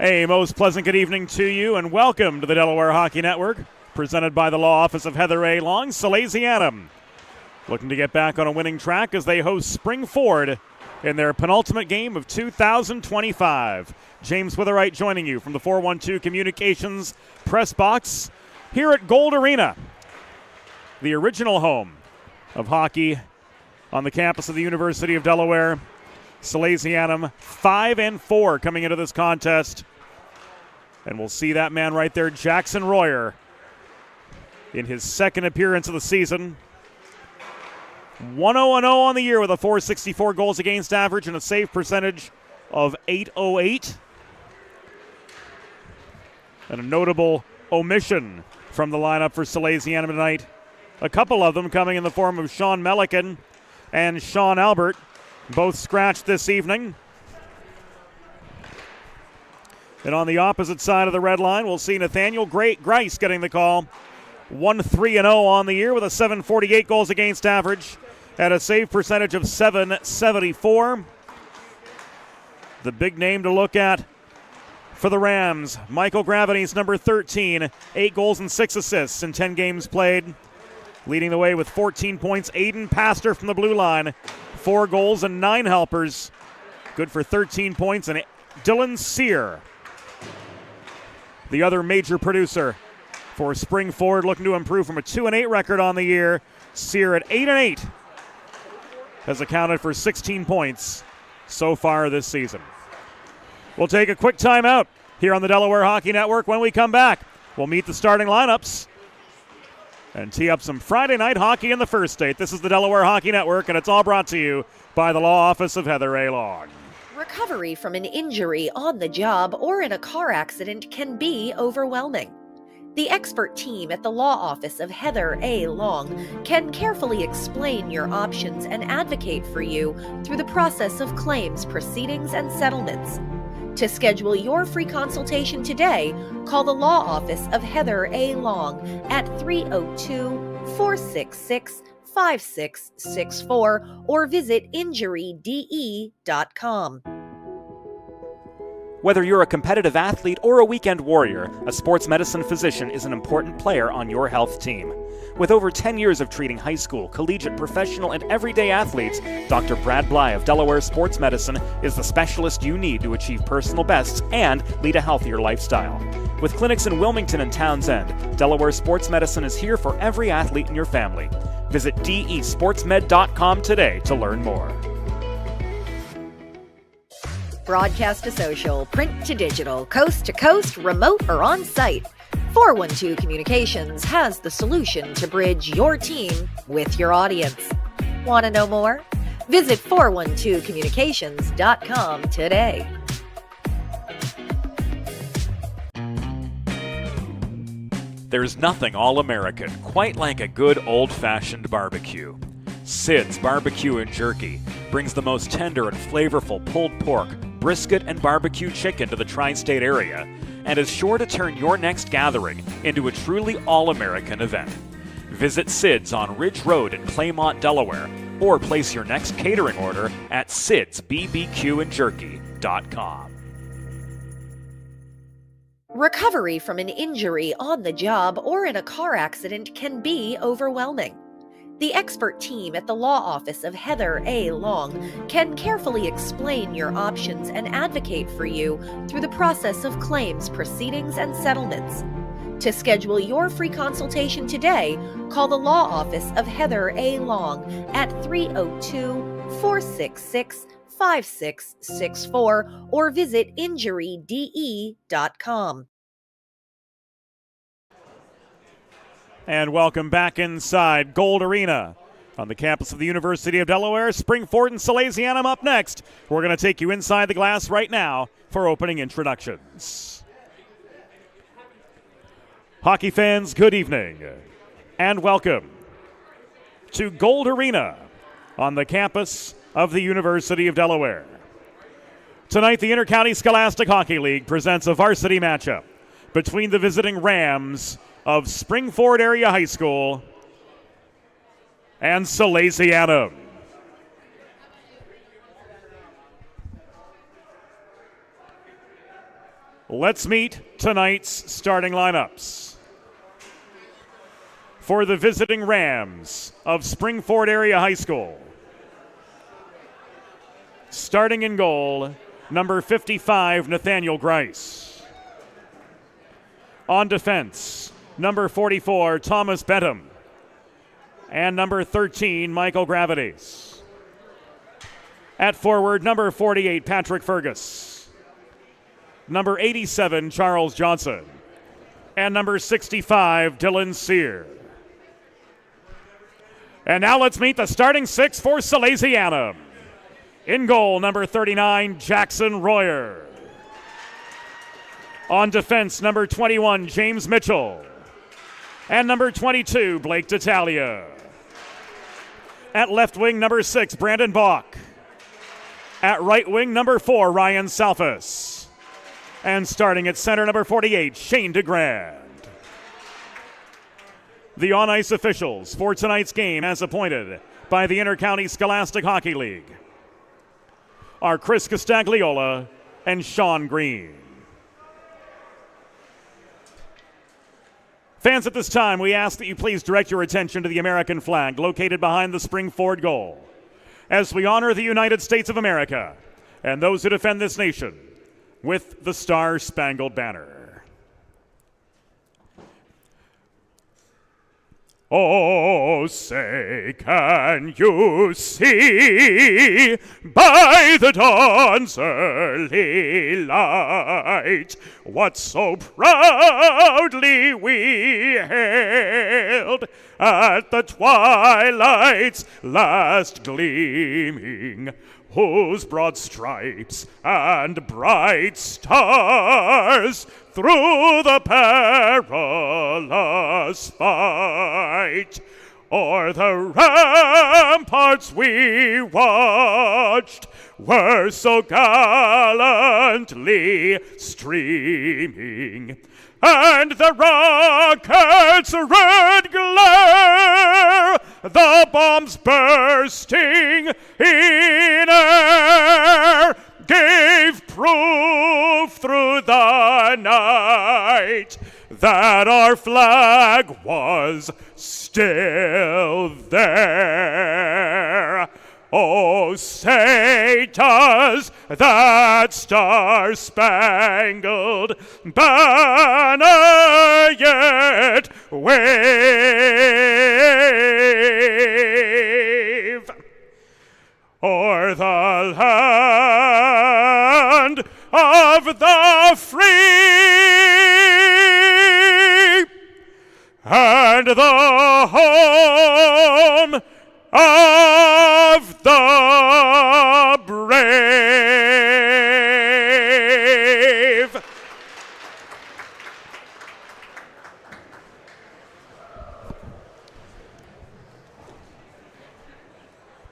A most pleasant good evening to you, and welcome to the Delaware Hockey Network, presented by the law office of Heather A. Long, Salesianum. Looking to get back on a winning track as they host Spring Ford in their penultimate game of 2025. James Witherite joining you from the 412 Communications press box here at Gold Arena, the original home of hockey on the campus of the University of Delaware. Salesianum 5-4 coming into this contest. And we'll see that man right there, Jackson Royer, in his second appearance of the season. 1-0-0 on the year with a .464 goals against average and a save percentage of .808. And a notable omission from the lineup for Salesianum tonight. A couple of them coming in the form of Sean Melican and Sean Albert, both scratched this evening. And on the opposite side of the red line, we'll see Nathaniel Grice getting the call. 1-3-0 on the year with a .748 goals against average at a save percentage of .774. The big name to look at for the Rams, Michael Gravity's number 13, 8 goals and 6 assists in 10 games played. Leading the way with 14 points, Aiden Pastor from the blue line, 4 goals and 9 helpers. Good for 13 points, and Dylan Sear, the other major producer for Spring Ford, looking to improve from a 2-8 record on the year. Sear at 8-8 has accounted for 16 points so far this season. We'll take a quick timeout here on the Delaware Hockey Network. When we come back, we'll meet the starting lineups and tee up some Friday night hockey in the first state. This is the Delaware Hockey Network, and it's all brought to you by the law office of Heather A. Long. Recovery from an injury on the job or in a car accident can be overwhelming. The expert team at the law office of Heather A. Long can carefully explain your options and advocate for you through the process of claims, proceedings, and settlements. To schedule your free consultation today, call the law office of Heather A. Long at 302-466-5664 or visit injuryde.com. Whether you're a competitive athlete or a weekend warrior, a sports medicine physician is an important player on your health team. With over 10 years of treating high school, collegiate, professional, and everyday athletes, Dr. Brad Bly of Delaware Sports Medicine is the specialist you need to achieve personal bests and lead a healthier lifestyle. With clinics in Wilmington and Townsend, Delaware Sports Medicine is here for every athlete in your family. Visit desportsmed.com today to learn more. Broadcast to social, print to digital, coast to coast, remote or on site. 412 Communications has the solution to bridge your team with your audience. Want to know more? Visit 412communications.com today. There's nothing all-American quite like a good old-fashioned barbecue. Sid's Barbecue and Jerky brings the most tender and flavorful pulled pork, brisket, and barbecue chicken to the tri-state area and is sure to turn your next gathering into a truly all-American event. Visit Sid's on Ridge Road in Claymont, Delaware, or place your next catering order at sidsbbqandjerky.com. Recovery from an injury on the job or in a car accident can be overwhelming. The expert team at the law office of Heather A. Long can carefully explain your options and advocate for you through the process of claims, proceedings, and settlements. To schedule your free consultation today, call the law office of Heather A. Long at 302-466-5664 or visit injuryde.com. And welcome back inside Gold Arena on the campus of the University of Delaware. Springford and Salesianum up next. We're going to take you inside the glass right now for opening introductions. Hockey fans, good evening and welcome to Gold Arena on the campus of the University of Delaware. Tonight, the Intercounty Scholastic Hockey League presents a varsity matchup between the visiting Rams of Springford Area High School and Salesianum. Let's meet tonight's starting lineups. For the visiting Rams of Springford Area High School, starting in goal, number 55, Nathaniel Grice. On defense, number 44, Thomas Bentham. And number 13, Michael Gravides. At forward, number 48, Patrick Fergus. Number 87, Charles Johnson. And number 65, Dylan Sear. And now let's meet the starting six for Salesianum. In goal, number 39, Jackson Royer. On defense, number 21, James Mitchell. And number 22, Blake D'Italia. At left wing, number 6, Brandon Bach. At right wing, number 4, Ryan Salfas. And starting at center, number 48, Shane DeGrand. The on-ice officials for tonight's game, as appointed by the Intercounty Scholastic Hockey League, are Chris Castagliola and Sean Green. Fans, at this time, we ask that you please direct your attention to the American flag located behind the Springford goal as we honor the United States of America and those who defend this nation with the Star-Spangled Banner. Oh, say, can you see by the dawn's early light what so proudly we hailed at the twilight's last gleaming, whose broad stripes and bright stars through the perilous fight o'er the ramparts we watched were so gallantly streaming, and the rocket's red glare, the bombs bursting in air, gave proof through the night that our flag was still there. Oh, say does that star-spangled banner yet wave o'er the land of the free the home of the brave.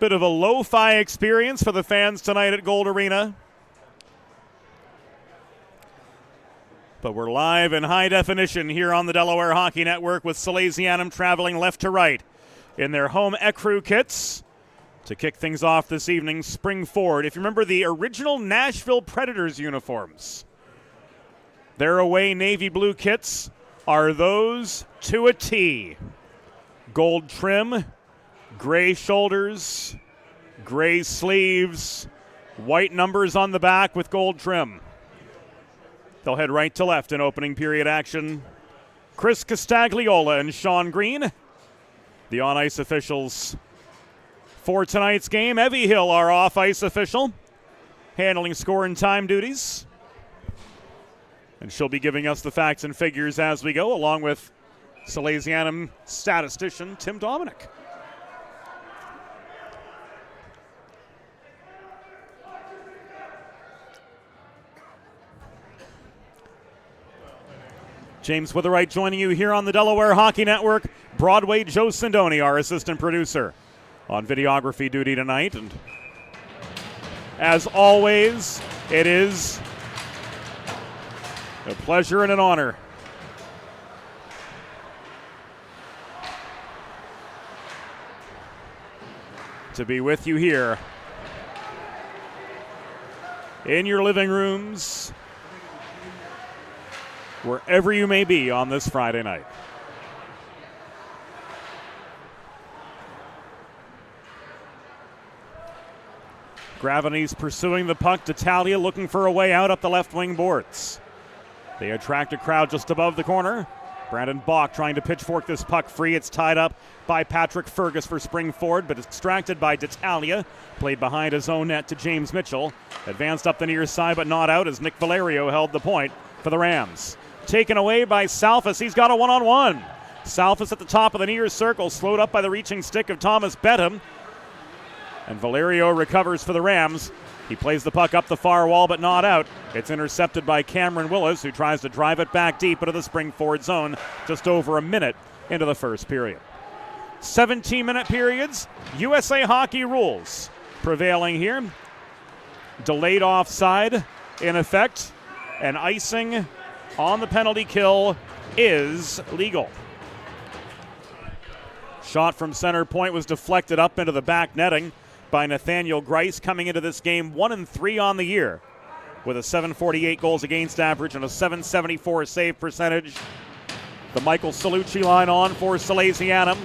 Bit of a lo-fi experience for the fans tonight at Gold Arena. But we're live in high definition here on the Delaware Hockey Network with Salesianum traveling left to right in their home ecru kits to kick things off this evening. Spring forward. If you remember the original Nashville Predators uniforms, their away navy blue kits are those to a T. Gold trim, gray shoulders, gray sleeves, white numbers on the back with gold trim. They'll head right to left in opening period action. Chris Castagliola and Sean Green, the on-ice officials for tonight's game. Evie Hill, our off-ice official, handling score and time duties. And she'll be giving us the facts and figures as we go, along with Salesianum statistician Tim Dominic. James Witherite joining you here on the Delaware Hockey Network. Broadway Joe Sindoni, our assistant producer, on videography duty tonight. And as always, it is a pleasure and an honor to be with you here in your living rooms, wherever you may be on this Friday night. Gravity's pursuing the puck. D'Italia looking for a way out up the left wing boards. They attract a crowd just above the corner. Brandon Bach trying to pitchfork this puck free. It's tied up by Patrick Fergus for spring forward, but extracted by D'Italia. Played behind his own net to James Mitchell. Advanced up the near side, but not out as Nick Valerio held the point for the Rams. Taken away by Salfas. He's got a one-on-one. Salfas at the top of the near circle, slowed up by the reaching stick of Thomas Bedham. And Valerio recovers for the Rams. He plays the puck up the far wall, but not out. It's intercepted by Cameron Willis, who tries to drive it back deep into the spring forward zone just over a minute into the first period. 17-minute periods. USA Hockey rules prevailing here. Delayed offside in effect, and icing on the penalty kill is legal. Shot from center point was deflected up into the back netting by Nathaniel Grice, coming into this game 1-3 on the year with a 748 goals against average and a 774 save percentage. The Michael Salucci line on for Salesianum.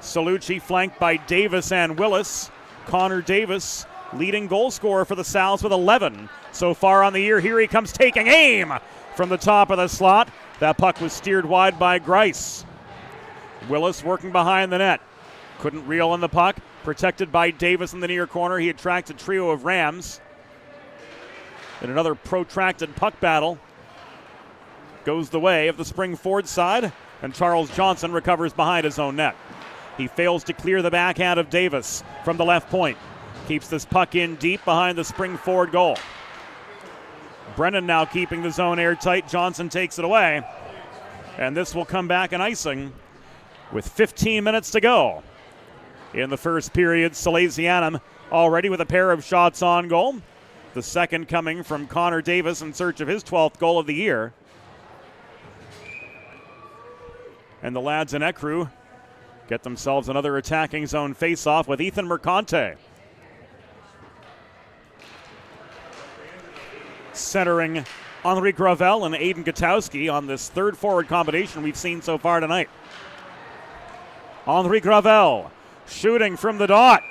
Salucci flanked by Davis and Willis. Connor Davis, leading goal scorer for the Sal's with 11 so far on the year. Here he comes taking aim from the top of the slot. That puck was steered wide by Grice. Willis working behind the net. Couldn't reel in the puck. Protected by Davis in the near corner. He attracts a trio of Rams. In another protracted puck battle goes the way of the spring forward side, and Charles Johnson recovers behind his own net. He fails to clear the backhand of Davis from the left point. Keeps this puck in deep behind the spring forward goal. Brennan now keeping the zone airtight. Johnson takes it away. And this will come back in icing with 15 minutes to go. In the first period, Salesianum already with a pair of shots on goal. The second coming from Connor Davis in search of his 12th goal of the year. And the lads in Ecru get themselves another attacking zone face-off with Ethan Mercante. Centering Henri Gravel and Aiden Gutowski on this third forward combination we've seen so far tonight. Henri Gravel shooting from the dot.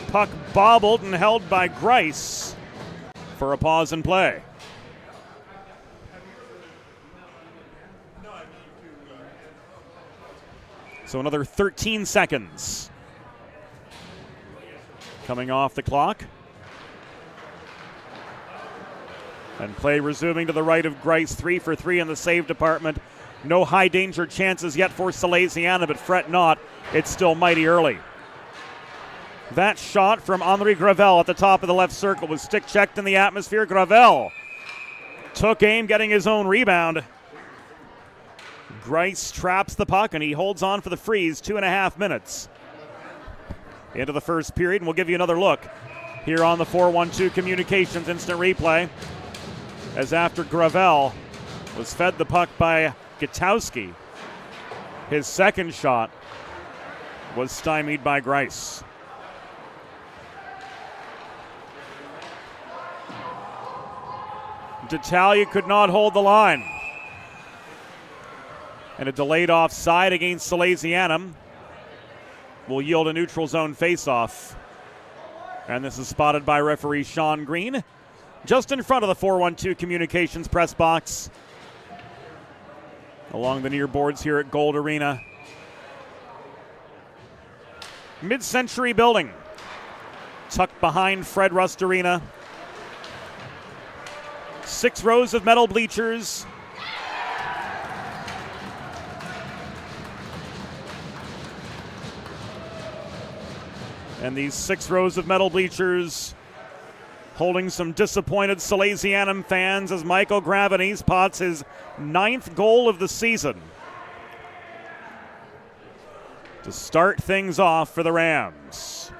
Puck bobbled and held by Grice for a pause in play. So another 13 seconds coming off the clock. And play resuming to the right of Grice, 3 for 3 in the save department No high danger chances yet for Salesianum, but fret not, it's still mighty early. That shot from Henri Gravel at the top of the left circle was stick checked in the atmosphere. Gravel took aim, getting his own rebound. Grice traps the puck, and he holds on for the freeze. 2.5 minutes into the first period, and we'll give you another look here on the 412 Communications instant replay, as after Gravel was fed the puck by Gutowski, his second shot was stymied by Grice. D'Italia could not hold the line. And a delayed offside against Salesianum will yield a neutral zone faceoff. And this is spotted by referee Sean Green, just in front of the 412 Communications press box, along the near boards here at Gold Arena. Mid-century building, tucked behind Fred Rust Arena. 6 rows of metal bleachers. And these 6 rows of metal bleachers holding some disappointed Salesianum fans as Michael Gravenese pots his 9th goal of the season to start things off for the Rams.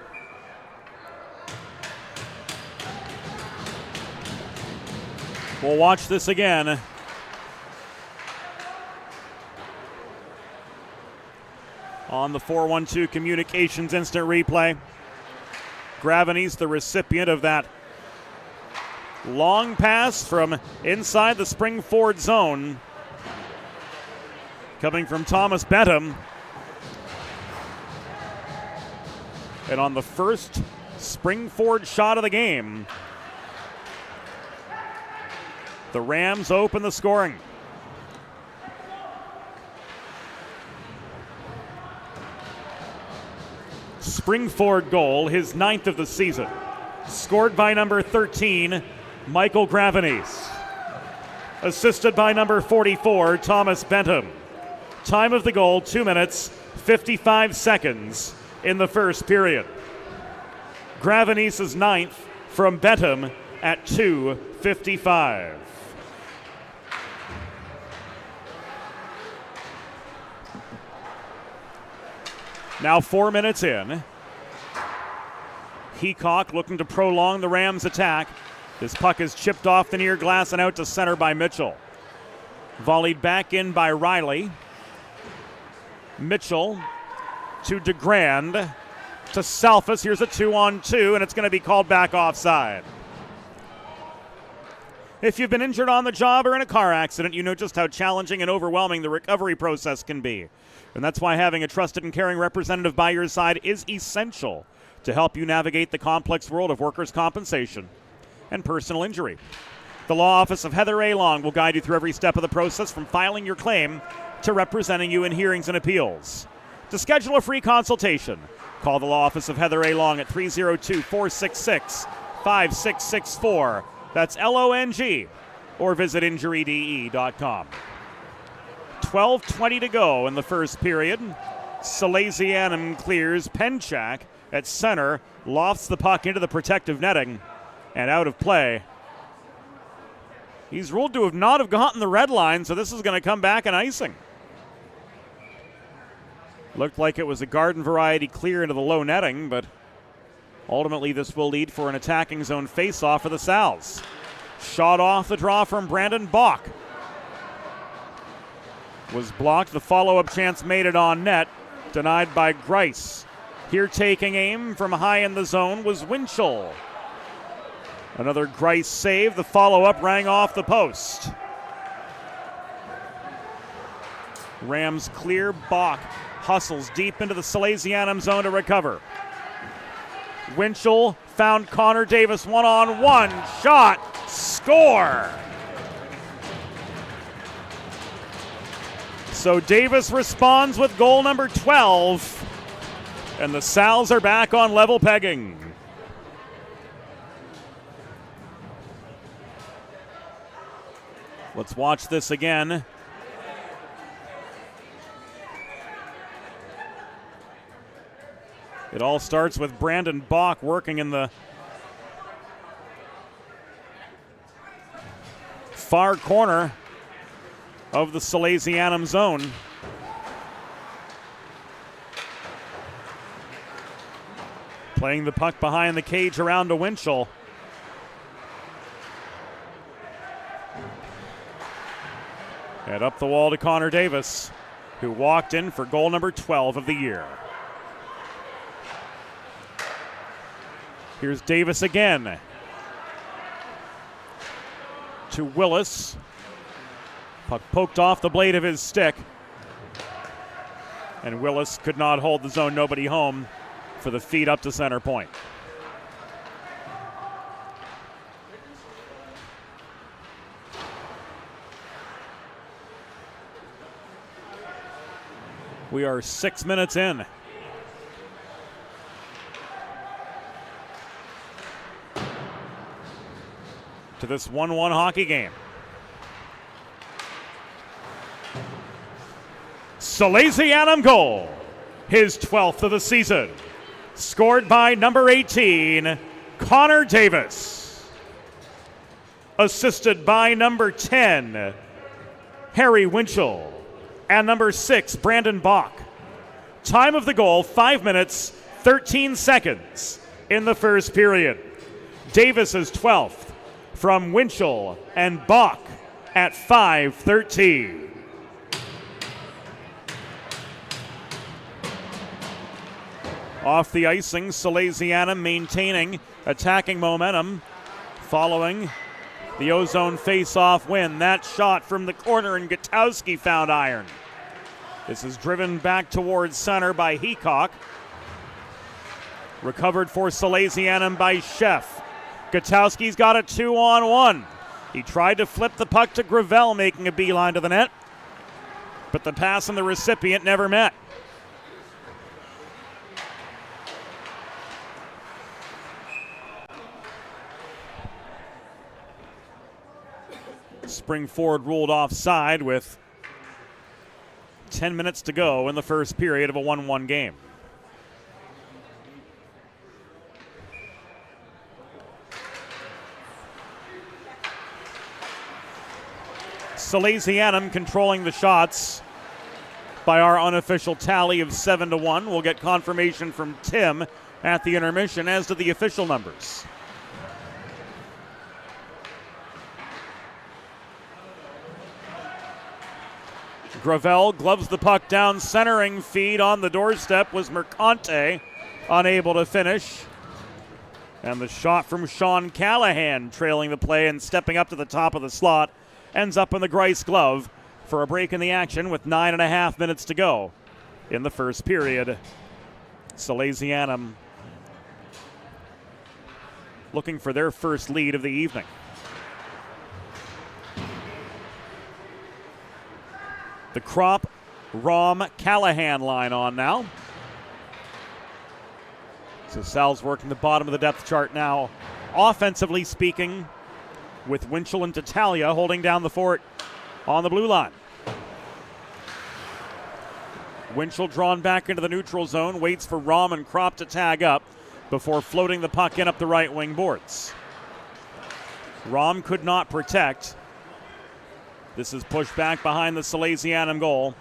We'll watch this again. On the 412 Communications instant replay. Gravenese, the recipient of that long pass from inside the spring forward zone, coming from Thomas Bentham. And on the first spring forward shot of the game, the Rams open the scoring. Springford goal, his 9th of the season. Scored by number 13, Michael Gravenese. Assisted by number 44, Thomas Bentham. Time of the goal, 2 minutes, 55 seconds in the first period. Gravenese's 9th from Bentham at 2:55. Now 4 minutes in. Heacock looking to prolong the Rams' attack. This puck is chipped off the near glass and out to center by Mitchell. Volleyed back in by Riley. Mitchell to DeGrand to Salfas. Here's a 2-on-2, and it's going to be called back offside. If you've been injured on the job or in a car accident, you know just how challenging and overwhelming the recovery process can be. And that's why having a trusted and caring representative by your side is essential to help you navigate the complex world of workers' compensation and personal injury. The Law Office of Heather A. Long will guide you through every step of the process, from filing your claim to representing you in hearings and appeals. To schedule a free consultation, call the Law Office of Heather A. Long at 302-466-5664. That's LONG. Or visit injuryde.com. 12:20 to go in the first period. Salesianum clears. Penchak at center lofts the puck into the protective netting and out of play. He's ruled to not have gotten the red line, so this is going to come back in icing. Looked like it was a garden variety clear into the low netting, but ultimately this will lead for an attacking zone face-off for the Sals. Shot off the draw from Brandon Bach was blocked. The follow-up chance made it on net, denied by Grice. Here taking aim from high in the zone was Winchell. Another Grice save. The follow-up rang off the post. Rams clear. Bach hustles deep into the Salesianum zone to recover. Winchell found Connor Davis one-on-one. Shot. Score. So Davis responds with goal number 12, and the Sals are back on level pegging. Let's watch this again. It all starts with Brandon Bach working in the far corner of the Salesianum zone. Playing the puck behind the cage around to Winchell. And up the wall to Connor Davis, who walked in for goal number 12 of the year. Here's Davis again. To Willis. Puck poked off the blade of his stick. And Willis could not hold the zone nobody home for the feed up to center point. We are 6 minutes in. To this 1-1 hockey game. Salesianum goal, his 12th of the season. Scored by number 18, Connor Davis. Assisted by number 10, Harry Winchell. And number 6, Brandon Bach. Time of the goal, 5 minutes, 13 seconds in the first period. Davis's 12th from Winchell and Bach at 5:13. Off the icing, Salesianum maintaining attacking momentum following the Ozone face-off win. That shot from the corner, and Gutowski found iron. This is driven back towards center by Heacock. Recovered for Salesianum by Sheff. Gutowski's got a 2-on-1. He tried to flip the puck to Gravel, making a beeline to the net, but the pass and the recipient never met. Springford ruled offside with 10 minutes to go in the first period of a 1-1 game. Salesianum controlling the shots by our unofficial tally of 7-1. We'll get confirmation from Tim at the intermission as to the official numbers. Gravel gloves the puck down, centering feed on the doorstep was Mercante, unable to finish. And the shot from Sean Callahan trailing the play and stepping up to the top of the slot ends up in the Grice glove for a break in the action with 9.5 minutes to go in the first period. Salesianum looking for their first lead of the evening. The Crop, Rom, Callahan line on now. So Sal's working the bottom of the depth chart now. Offensively speaking, with Winchell and Tattaglia holding down the fort on the blue line. Winchell drawn back into the neutral zone, waits for Rom and Crop to tag up before floating the puck in up the right wing boards. Rom could not protect. This is pushed back behind the Salesianum goal,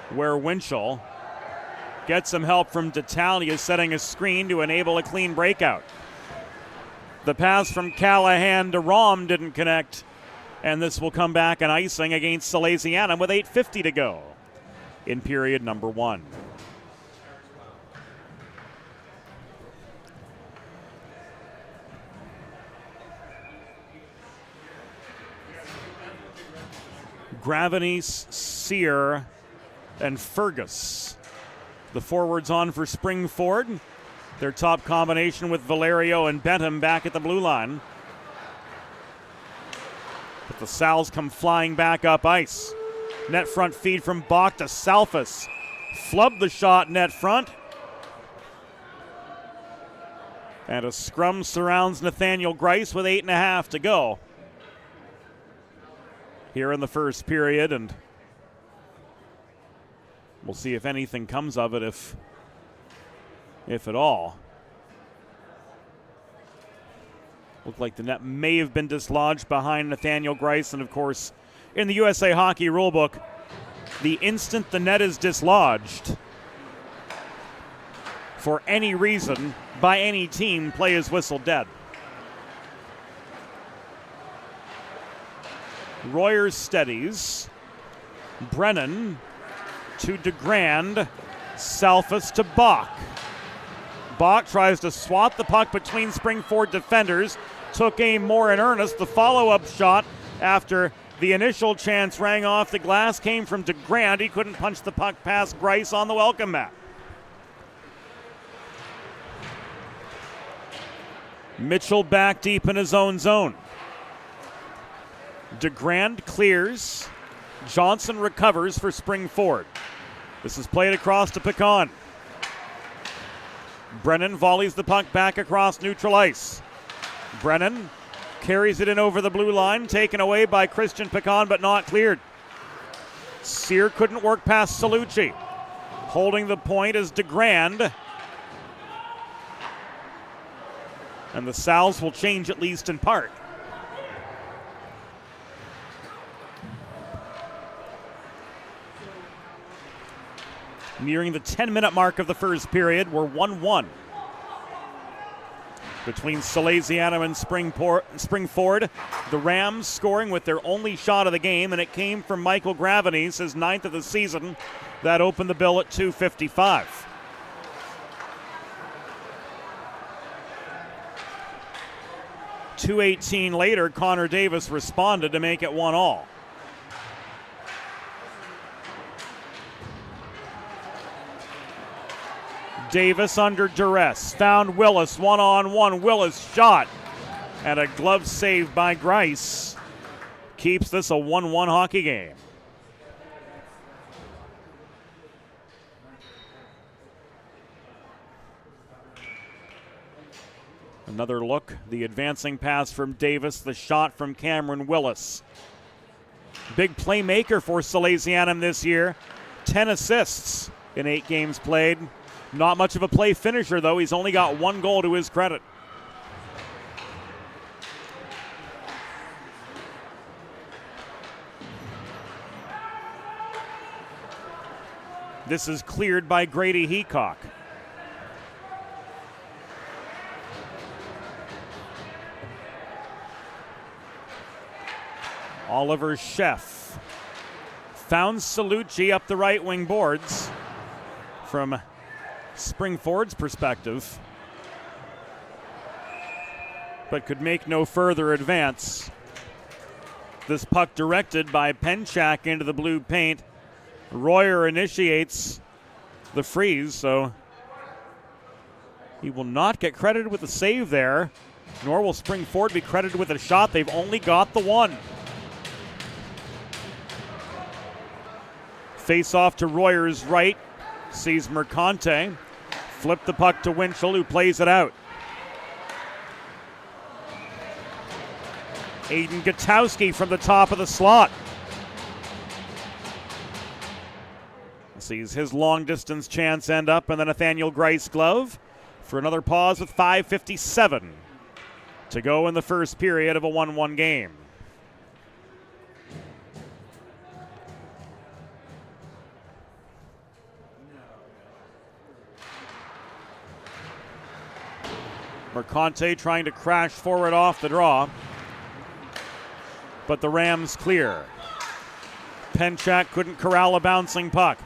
where Winchell gets some help from Tattaglia, setting a screen to enable a clean breakout. The pass from Callahan to Rom didn't connect, and this will come back an icing against Salesianum with 8:50 to go in period number 1. Gravenese, Sear, and Fergus. The forwards on for Springford. Their top combination with Valerio and Bentham back at the blue line. But the Sals come flying back up ice. Net front feed from Bach to Salfas. Flubbed the shot net front. And a scrum surrounds Nathaniel Grice with 8.5 to go here in the first period, and we'll see if anything comes of it if if at all. Looked like the net may have been dislodged behind Nathaniel Grice, and of course, in the USA Hockey rulebook, the instant the net is dislodged for any reason by any team, play is whistled dead. Royer steadies. Brennan to DeGrand. Salfas to Bach. Bach tries to swat the puck between Springford defenders. Took aim more in earnest. The follow-up shot after the initial chance rang off the glass came from DeGrand. He couldn't punch the puck past Grice on the welcome mat. Mitchell back deep in his own zone. DeGrand clears. Johnson recovers for Springford. This is played across to Pecan. Brennan volleys the puck back across neutral ice. Brennan carries it in over the blue line, taken away by Christian Pecan, but not cleared. Sear couldn't work past Salucci. Holding the point is DeGrand. And the Sal's will change at least in part. Nearing the 10-minute mark of the first period, we're 1-1 between Salesianum and Springford. The Rams scoring with their only shot of the game, and it came from Michael Gravenese, his 9th of the season. That opened the bill at .255. .218 later, Connor Davis responded to make it 1-1. Davis under duress, found Willis, one-on-one. Willis shot, and a glove save by Grice keeps this a 1-1 hockey game. Another look, the advancing pass from Davis, the shot from Cameron Willis. Big playmaker for Salesianum this year, 10 assists in 8 games played. Not much of a play finisher, though. He's only got 1 goal to his credit. This is cleared by Grady Heacock. Oliver Sheff found Salucci up the right wing boards. From Springford's perspective, but could make no further advance. This puck directed by Penchak into the blue paint. Royer initiates the freeze, so he will not get credited with the save there, nor will Springford be credited with a shot. They've only got the one. Face off to Royer's right. Sees Mercante. Flip the puck to Winchell, who plays it out. Aiden Gutowski from the top of the slot. Sees his long distance chance end up in the Nathaniel Grice glove for another pause with 5:57 to go in the first period of a 1-1 game. Mercante trying to crash forward off the draw, but the Rams clear. Penchak couldn't corral a bouncing puck.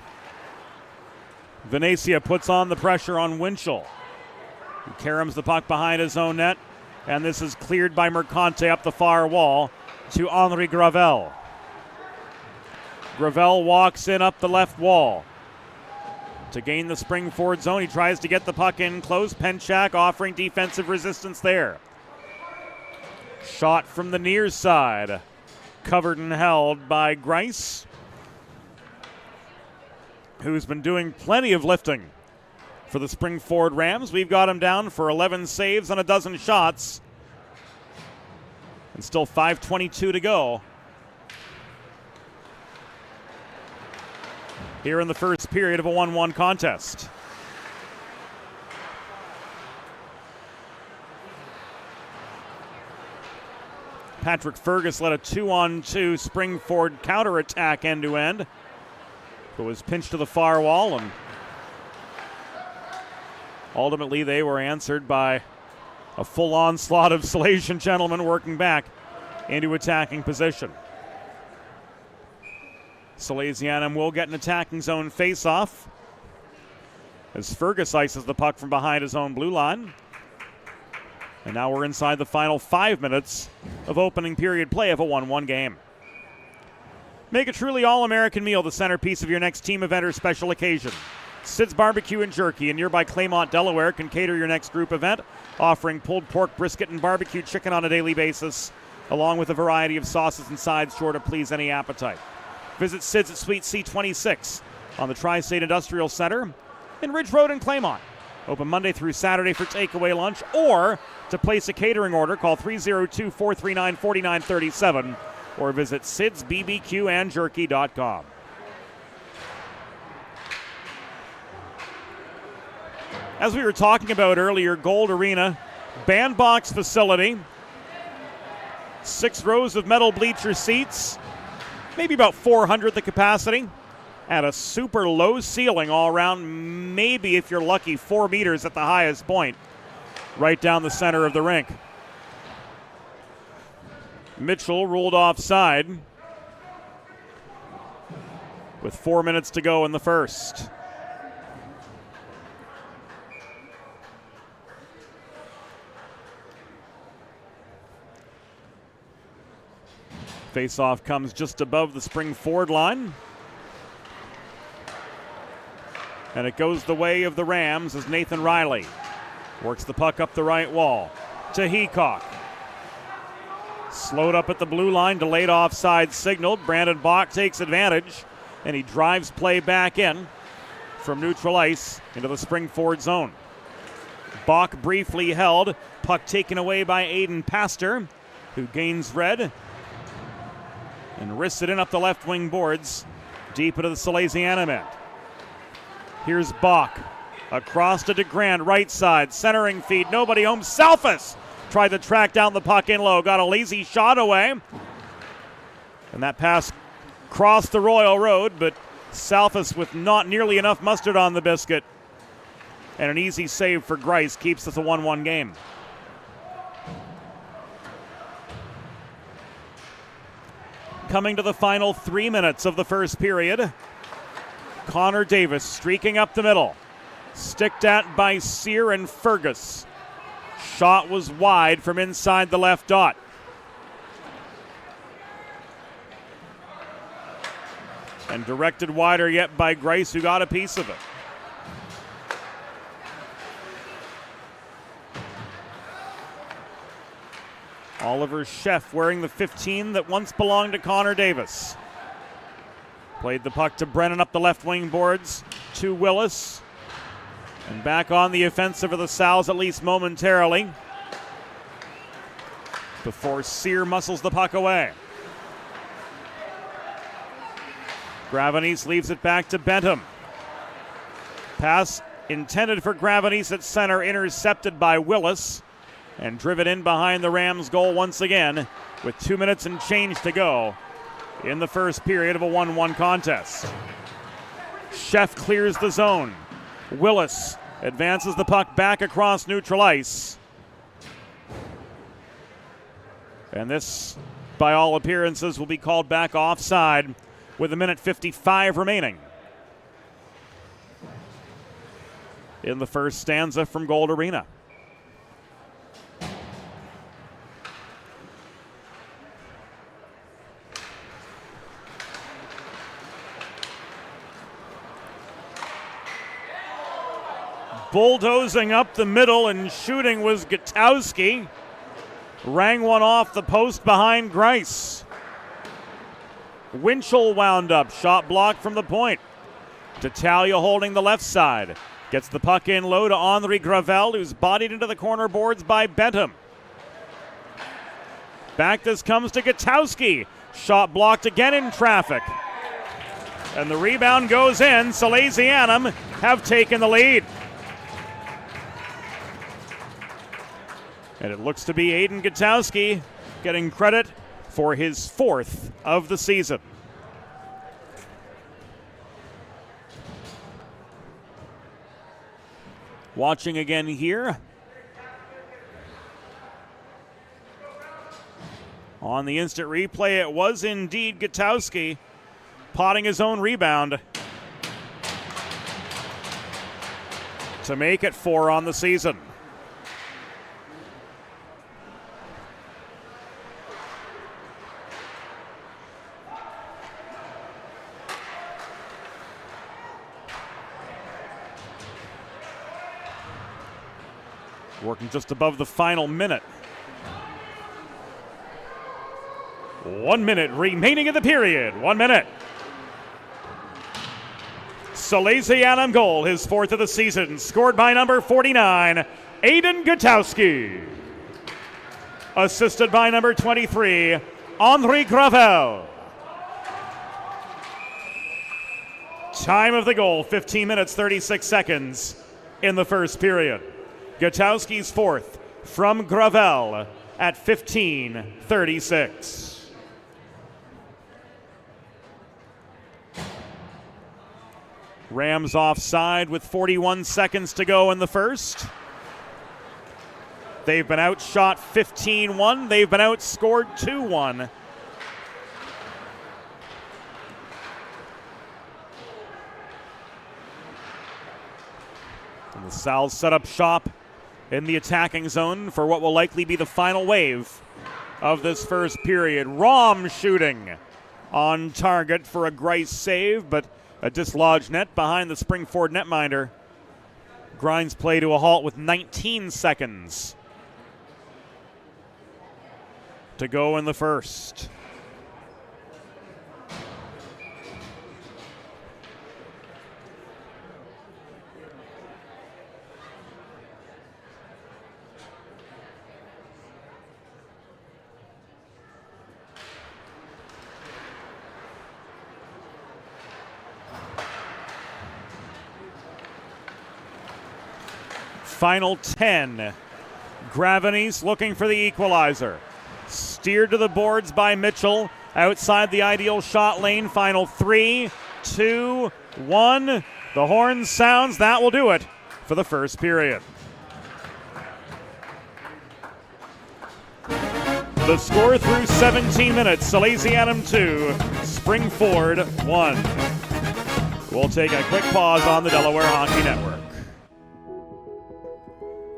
Venecia puts on the pressure on Winchell. He caroms the puck behind his own net, and this is cleared by Mercante up the far wall to Henri Gravel. Gravel walks in up the left wall. To gain the Springford zone, he tries to get the puck in close. Penchak offering defensive resistance there. Shot from the near side. Covered and held by Grice, who's been doing plenty of lifting for the Springford Rams. We've got him down for 11 saves on a dozen shots. And still 5:22 to go here in the first period of a 1-1 contest. Patrick Fergus led a 2-on-2 Springford counterattack end-to-end. It was pinched to the far wall, and ultimately they were answered by a full onslaught of Salesian gentlemen working back into attacking position. Salesianum will get an attacking zone face-off as Fergus ices the puck from behind his own blue line. And now we're inside the final 5 minutes of opening period play of a 1-1 game. Make a truly all-American meal the centerpiece of your next team event or special occasion. Sid's Barbecue and Jerky in nearby Claymont, Delaware can cater your next group event, offering pulled pork, brisket, and barbecue chicken on a daily basis, along with a variety of sauces and sides sure to please any appetite. Visit Sid's at Suite C26 on the Tri-State Industrial Center in Ridge Road in Claymont. Open Monday through Saturday for takeaway lunch, or to place a catering order, call 302-439-4937 or visit sidsbbqandjerky.com. As we were talking about earlier, Gold Arena, bandbox facility, 6 rows of metal bleacher seats, maybe about 400 the capacity, and a super low ceiling all around, maybe if you're lucky 4 meters at the highest point, right down the center of the rink. Mitchell ruled offside with 4 minutes to go in the first. Faceoff comes just above the Springford line. And it goes the way of the Rams as Nathan Riley works the puck up the right wall to Heacock. Slowed up at the blue line, delayed offside signaled. Brandon Bach takes advantage, and he drives play back in from neutral ice into the Springford zone. Bach briefly held, puck taken away by Aiden Pastor, who gains red and wrists it in up the left wing boards, deep into the Salesianum end. Here's Bach, across to DeGrand, right side, centering feed, nobody home. Salfas tried to track down the puck in low, got a lazy shot away. And that pass crossed the Royal Road, but Salfas with not nearly enough mustard on the biscuit. And an easy save for Grice keeps this a 1-1 game. Coming to the final 3 minutes of the first period. Connor Davis streaking up the middle. Sticked at by Sear and Fergus. Shot was wide from inside the left dot. And directed wider yet by Grice, who got a piece of it. Oliver Sheff wearing the 15 that once belonged to Connor Davis. Played the puck to Brennan up the left wing boards to Willis. And back on the offensive of the Sal's, at least momentarily, before Sear muscles the puck away. Gravenese leaves it back to Bentham. Pass intended for Gravenese at center, intercepted by Willis, and driven in behind the Rams' goal once again with 2 minutes and change to go in the first period of a 1-1 contest. Sheff clears the zone. Willis advances the puck back across neutral ice. And this, by all appearances, will be called back offside with 1:55 remaining in the first stanza from Gold Arena. Bulldozing up the middle and shooting was Gutowski. Rang one off the post behind Grice. Winchell wound up, shot blocked from the point. D'Italia holding the left side. Gets the puck in low to Henri Gravel, who's bodied into the corner boards by Bentham. Back this comes to Gutowski. Shot blocked again in traffic. And the rebound goes in. Salesianum have taken the lead. And it looks to be Aiden Gutowski getting credit for his 4th of the season. Watching again here. On the instant replay, it was indeed Gutowski potting his own rebound to make it 4 on the season. Working just above the final minute. 1 minute remaining in the period. 1 minute. Salesianum goal, his 4th of the season, scored by number 49, Aiden Gutowski. Assisted by number 23, Henri Gravel. Time of the goal, 15 minutes, 36 seconds in the first period. Gutowski's 4th from Gravel at 15:36. Rams offside with 41 seconds to go in the first. They've been outshot 15-1. They've been outscored 2-1. And the Sal's set up shop in the attacking zone for what will likely be the final wave of this first period. Rom shooting on target for a Grice save, but a dislodged net behind the Springford netminder. Grinds play to a halt with 19 seconds to go in the first. Final 10. Gravenese looking for the equalizer. Steered to the boards by Mitchell. Outside the ideal shot lane. Final 3, 2, 1. The horn sounds. That will do it for the first period. The score through 17 minutes. Salesianum 2, Springford 1. We'll take a quick pause on the Delaware Hockey Network.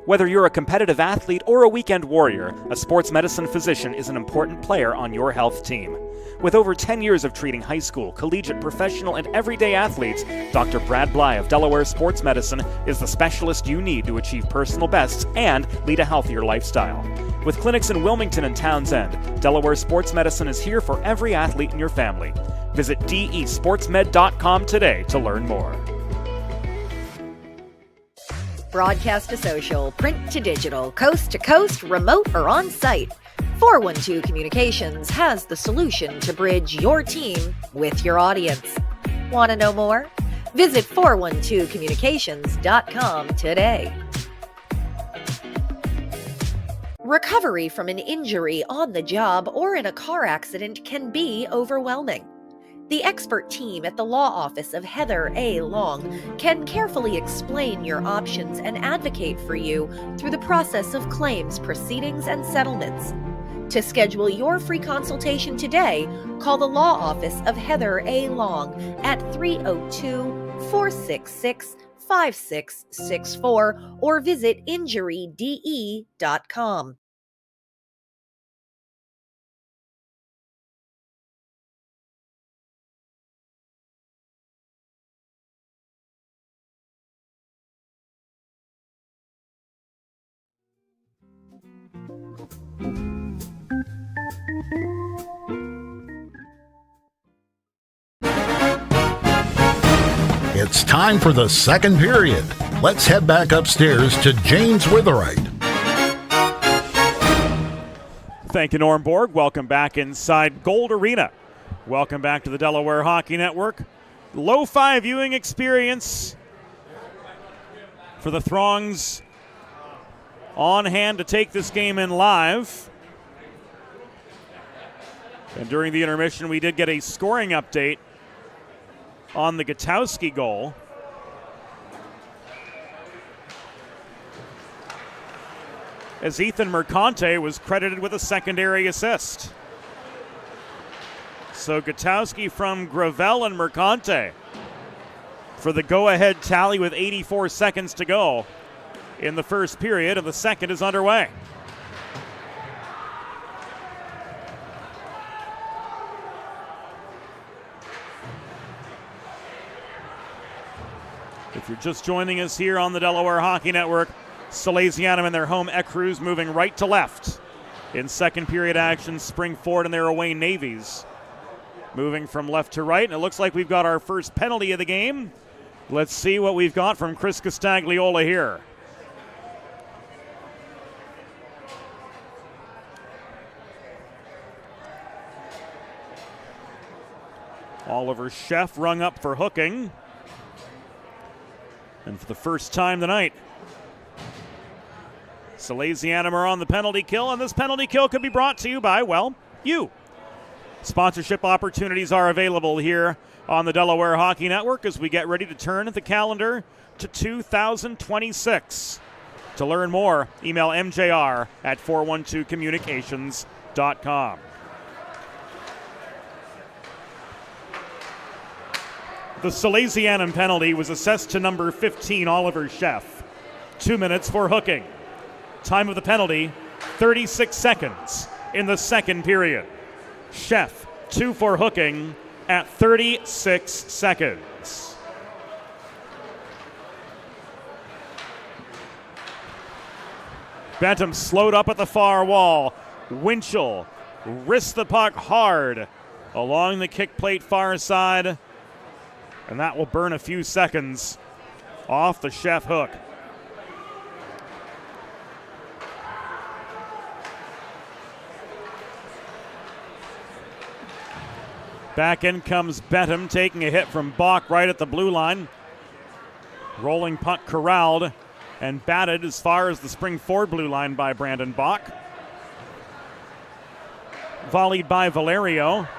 Whether you're a competitive athlete or a weekend warrior, a sports medicine physician is an important player on your health team. With over 10 years of treating high school, collegiate, professional, and everyday athletes, Dr. Brad Bly of Delaware Sports Medicine is the specialist you need to achieve personal bests and lead a healthier lifestyle. With clinics in Wilmington and Townsend, Delaware Sports Medicine is here for every athlete in your family. Visit desportsmed.com today to learn more. Broadcast to social, print to digital, coast to coast, remote or on-site. 412 Communications has the solution to bridge your team with your audience. Want to know more? Visit 412communications.com today. Recovery from an injury on the job or in a car accident can be overwhelming. The expert team at the law office of Heather A. Long can carefully explain your options and advocate for you through the process of claims, proceedings, and settlements. To schedule your free consultation today, call the law office of Heather A. Long at 302-466-5664 or visit injuryde.com. It's time for the second period. Let's head back upstairs to James Witherite. Thank you, Norm Borg. Welcome back inside Gold Arena. Welcome back to the Delaware Hockey Network. Lo-fi viewing experience for the throngs on hand to take this game in live. And during the intermission, we did get a scoring update on the Gutowski goal. As Ethan Mercante was credited with a secondary assist. So Gutowski from Gravel and Mercante for the go-ahead tally with 84 seconds to go in the first period, and the second is underway. If you're just joining us here on the Delaware Hockey Network, Salesianum and their home Ecru's moving right to left in second period action. Springford and their away Navies moving from left to right. And it looks like we've got our first penalty of the game. Let's see what we've got from Chris Castagliola here. Oliver Sheff rung up for hooking. And for the first time tonight, Salesianum are on the penalty kill, and this penalty kill could be brought to you by, well, you. Sponsorship opportunities are available here on the Delaware Hockey Network as we get ready to turn the calendar to 2026. To learn more, email mjr@412communications.com. The Salesianum penalty was assessed to number 15, Oliver Sheff. 2 minutes for hooking. Time of the penalty, 36 seconds in the second period. Sheff, 2 for hooking at 36 seconds. Bentham slowed up at the far wall. Winchell wrists the puck hard along the kick plate far side, and that will burn a few seconds off the Sheff hook. Back in comes Bentham, taking a hit from Bach right at the blue line. Rolling puck corralled and batted as far as the Springford blue line by Brandon Bach. Volleyed by Valerio.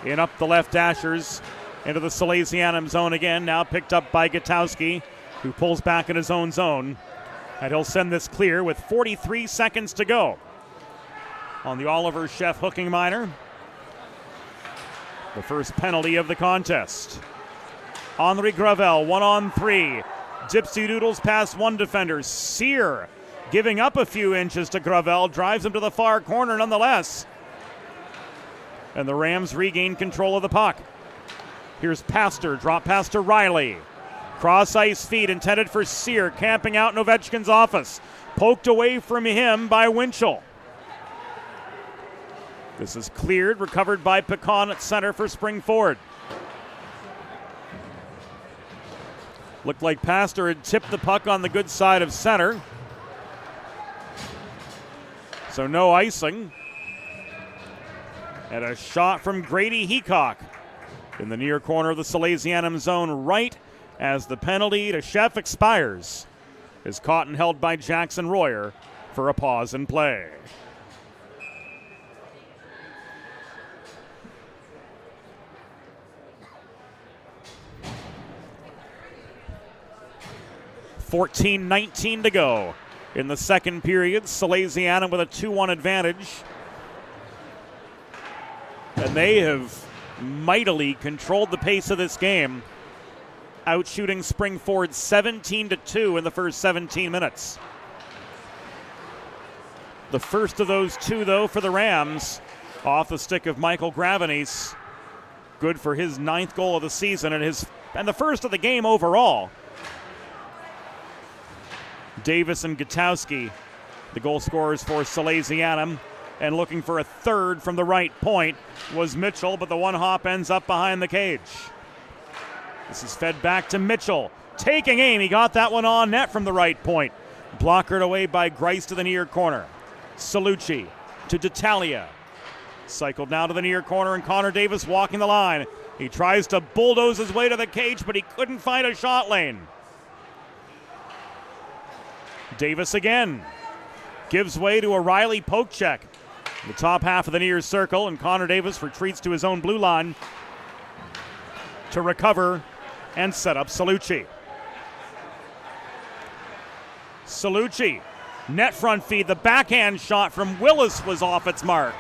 In up the left dashers into the Salesianum zone again. Now picked up by Gutowski, who pulls back in his own zone. And he'll send this clear with 43 seconds to go on the Oliver Sheff hooking minor. The first penalty of the contest. Henri Gravel, 1-on-3. Dipsy doodles past one defender. Sear giving up a few inches to Gravel, drives him to the far corner nonetheless. And the Rams regain control of the puck. Here's Pastor, drop pass to Riley. Cross ice feed intended for Sear, camping out in Ovechkin's office. Poked away from him by Winchell. This is cleared, recovered by Pecan at center for Springford. Looked like Pastor had tipped the puck on the good side of center. So no icing. And a shot from Grady Heacock in the near corner of the Salesianum zone right as the penalty to Sheff expires. Is caught and held by Jackson Royer for a pause in play. $14:19 to go in the second period. Salesianum with a 2-1 advantage. And they have mightily controlled the pace of this game, outshooting Springford 17-2 in the first 17 minutes. The first of those two, though, for the Rams, off the stick of Michael Gravenis. Good for his 9th goal of the season and the first of the game overall. Davis and Gutowski, the goal scorers for Salesianum. And looking for a third from the right point was Mitchell, but the one hop ends up behind the cage. This is fed back to Mitchell. Taking aim, he got that one on net from the right point. Blockered away by Grice to the near corner. Salucci to D'Italia. Cycled now to the near corner, and Connor Davis walking the line. He tries to bulldoze his way to the cage, but he couldn't find a shot lane. Davis again. Gives way to a Riley poke check. The top half of the near circle, and Connor Davis retreats to his own blue line to recover and set up Salucci. Salucci, net front feed. The backhand shot from Willis was off its mark.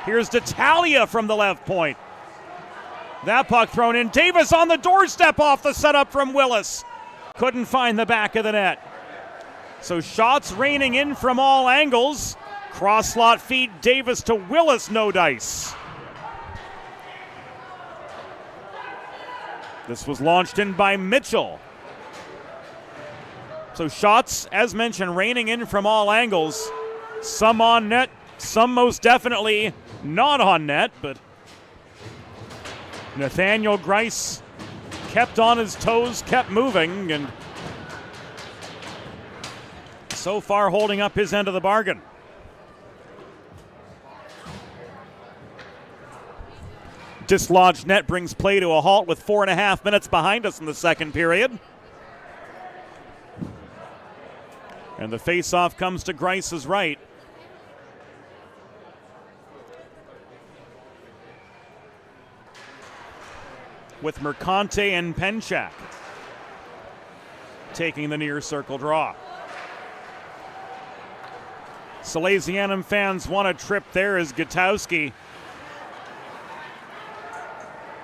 Here's D'Italia from the left point. That puck thrown in. Davis on the doorstep off the setup from Willis. Couldn't find the back of the net. So shots raining in from all angles. Cross slot feed Davis to Willis, no dice. This was launched in by Mitchell. So shots, as mentioned, raining in from all angles. Some on net, some most definitely not on net, but Nathaniel Grice kept on his toes, kept moving, and so far holding up his end of the bargain. Dislodged net brings play to a halt with 4.5 minutes behind us in the second period. And the face-off comes to Grice's right. With Mercante and Penchak taking the near circle draw. Salesianum fans want a trip there as Gutowski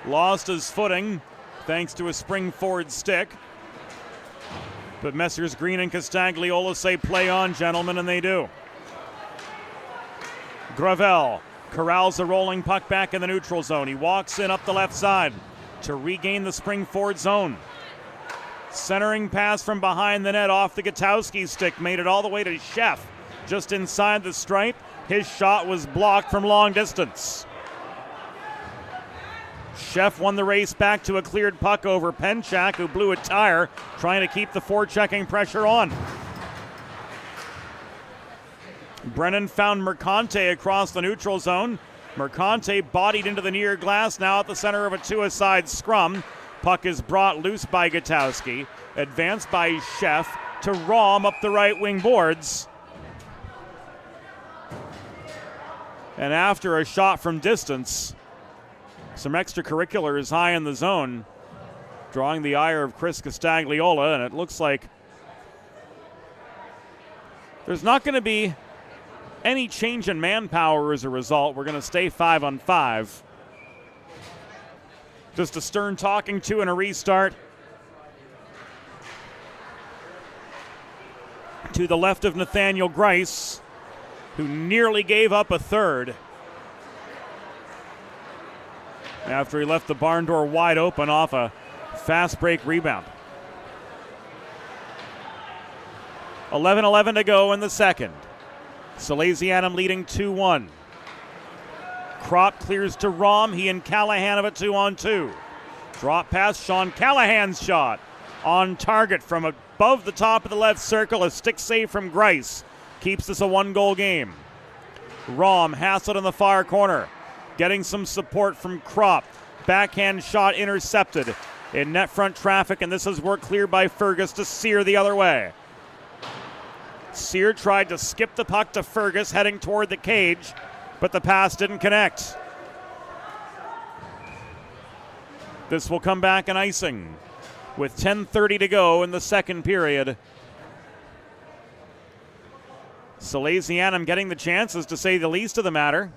lost his footing thanks to a spring forward stick. But Messrs. Green and Castagliola say play on, gentlemen, and they do. Gravel corrals a rolling puck back in the neutral zone. He walks in up the left side to regain the spring forward zone. Centering pass from behind the net off the Gutowski stick. Made it all the way to Sheff just inside the stripe. His shot was blocked from long distance. Sheff won the race back to a cleared puck over Penchak, who blew a tire, trying to keep the forechecking pressure on. Brennan found Mercante across the neutral zone. Mercante bodied into the near glass, now at the center of a two-a-side scrum. Puck is brought loose by Gutowski, advanced by Sheff to Rom up the right wing boards. And after a shot from distance, some extracurriculars high in the zone, drawing the ire of Chris Castagliola, and it looks like there's not going to be any change in manpower as a result. We're going to stay 5-on-5. Just a stern talking to and a restart. To the left of Nathaniel Grice, who nearly gave up a third after he left the barn door wide open off a fast break rebound. 11:11 to go in the second. Salesianum leading 2-1. Crop clears to Rom. He and Callahan have a 2-on-2. Drop pass, Sean Callahan's shot. On target from above the top of the left circle. A stick save from Grice keeps this a one-goal game. Rom, Hassett in the far corner. Getting some support from Crop. Backhand shot intercepted in net front traffic, and this is work cleared by Fergus to Sear the other way. Sear tried to skip the puck to Fergus heading toward the cage, but the pass didn't connect. This will come back in icing with 10:30 to go in the second period. Salesianum getting the chances, to say the least of the matter,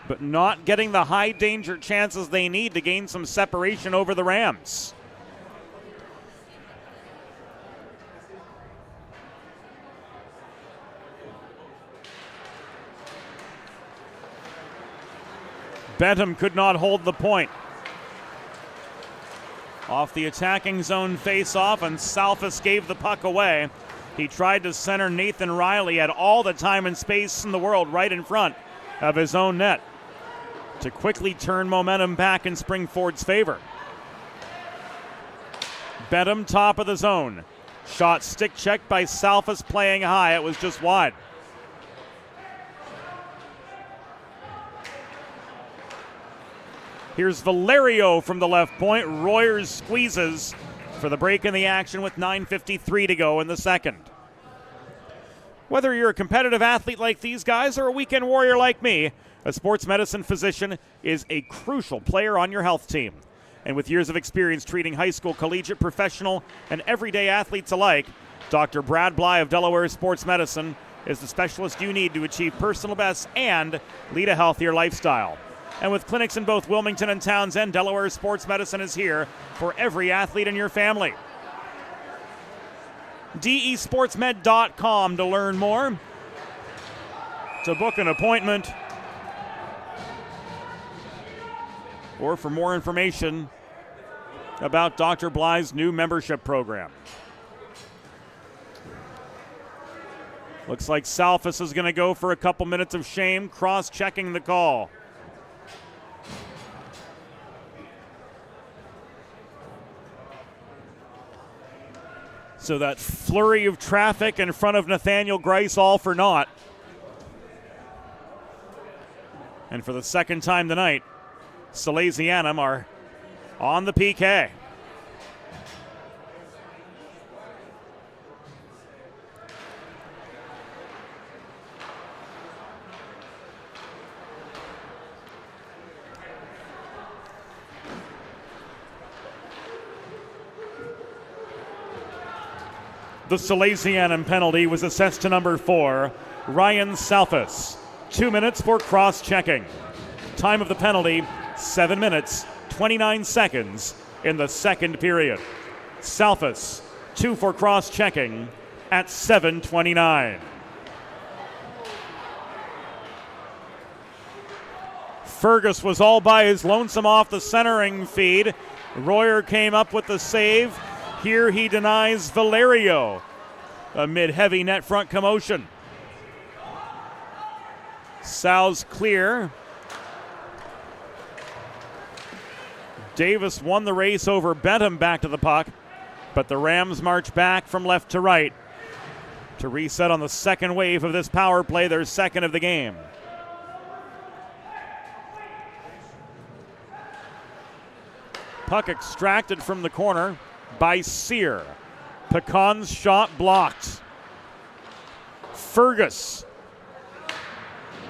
but not getting the high danger chances they need to gain some separation over the Rams. Bentham could not hold the point. Off the attacking zone face-off, and Salfas gave the puck away. He tried to center Nathan Riley, had all the time and space in the world right in front of his own net to quickly turn momentum back in Springford's favor. Bentham, top of the zone. Shot stick checked by Salfas, playing high. It was just wide. Here's Valerio from the left point. Royers squeezes for the break in the action with 9:53 to go in the second. Whether you're a competitive athlete like these guys or a weekend warrior like me, a sports medicine physician is a crucial player on your health team. And with years of experience treating high school, collegiate, professional, and everyday athletes alike, Dr. Brad Bly of Delaware Sports Medicine is the specialist you need to achieve personal best and lead a healthier lifestyle. And with clinics in both Wilmington and Townsend, Delaware Sports Medicine is here for every athlete in your family. DESportsmed.com to learn more, to book an appointment, or for more information about Dr. Bly's new membership program. Looks like Salfis is going to go for a couple minutes of shame, cross-checking the call. So that flurry of traffic in front of Nathaniel Grice, all for naught. And for the second time tonight, Salesianum are on the PK. The Salesianum penalty was assessed to number 4, Ryan Salfis. 2 minutes for cross-checking. Time of the penalty, 7 minutes, 29 seconds in the second period. Salfis, 2 for cross-checking at 7:29. Fergus was all by his lonesome off the centering feed. Royer came up with the save. Here he denies Valerio amid heavy net front commotion. Sal's clear. Davis won the race over Bentham back to the puck, but the Rams march back from left to right to reset on the second wave of this power play, their second of the game. Puck extracted from the corner by Sear. Pecan's shot blocked. Fergus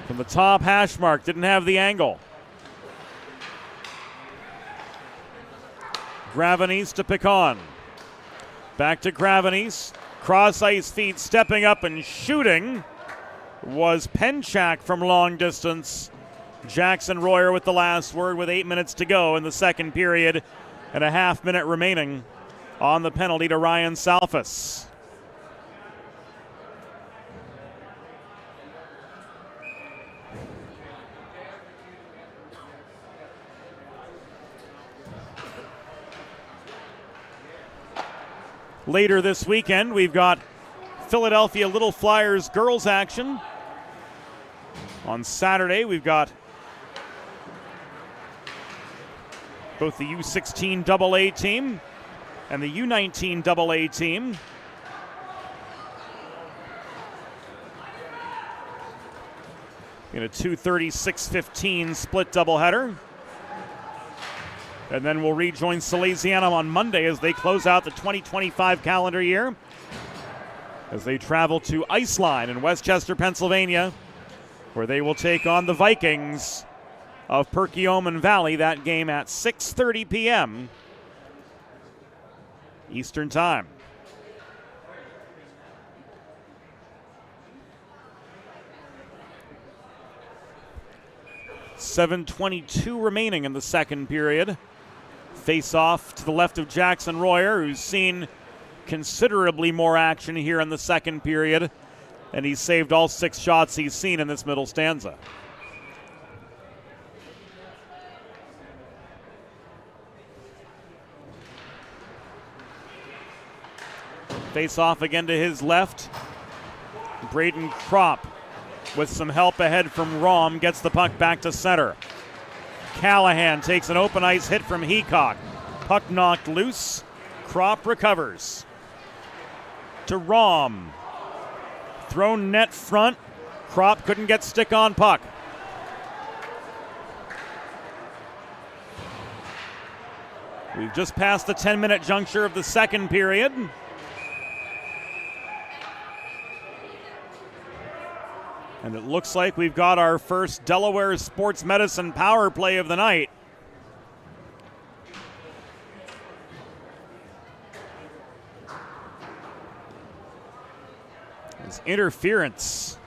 from the top hash mark, didn't have the angle. Gravenese to Pecan. Back to Gravenese. Cross ice feed, stepping up and shooting was Penchak from long distance. Jackson Royer with the last word with 8 minutes to go in the second period and a half minute remaining on the penalty to Ryan Salfis. Later this weekend, we've got Philadelphia Little Flyers girls action. On Saturday, we've got both the U16 AA team and the U19 AA team. In a 2:30, 6:15 split doubleheader. And then we'll rejoin Salesianum on Monday as they close out the 2025 calendar year, as they travel to Iceline in Westchester, Pennsylvania, where they will take on the Vikings of Perkiomen Valley. That game at 6:30 p.m. Eastern Time. .7:22 remaining in the second period. Face off to the left of Jackson Royer, who's seen considerably more action here in the second period, and he's saved all 6 shots he's seen in this middle stanza. Face off again to his left. Braden Kropp, with some help ahead from Rom, gets the puck back to center. Callahan takes an open ice hit from Heacock. Puck knocked loose. Kropp recovers. To Rom. Thrown net front. Kropp couldn't get stick on puck. We've just passed the 10-minute juncture of the second period. And it looks like we've got our first Delaware Sports Medicine power play of the night. As interference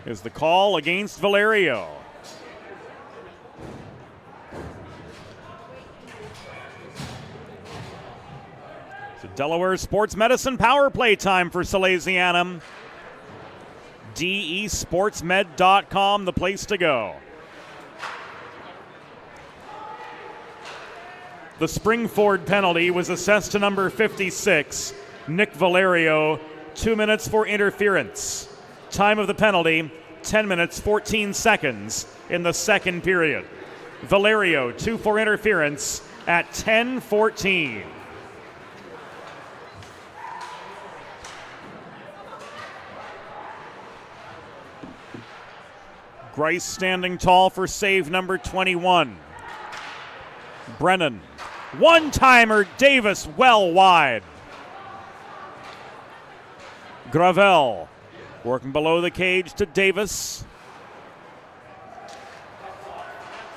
is the call against Valerio. So Delaware Sports Medicine power play time for Salesianum. DESportsmed.com, the place to go. The Springford penalty was assessed to number 56, Nick Valerio, 2 minutes for interference. Time of the penalty, 10 minutes, 14 seconds in the second period. Valerio, 2 for interference at 10:14. Grice standing tall for save number 21. Brennan. One-timer, Davis well wide. Gravel working below the cage to Davis.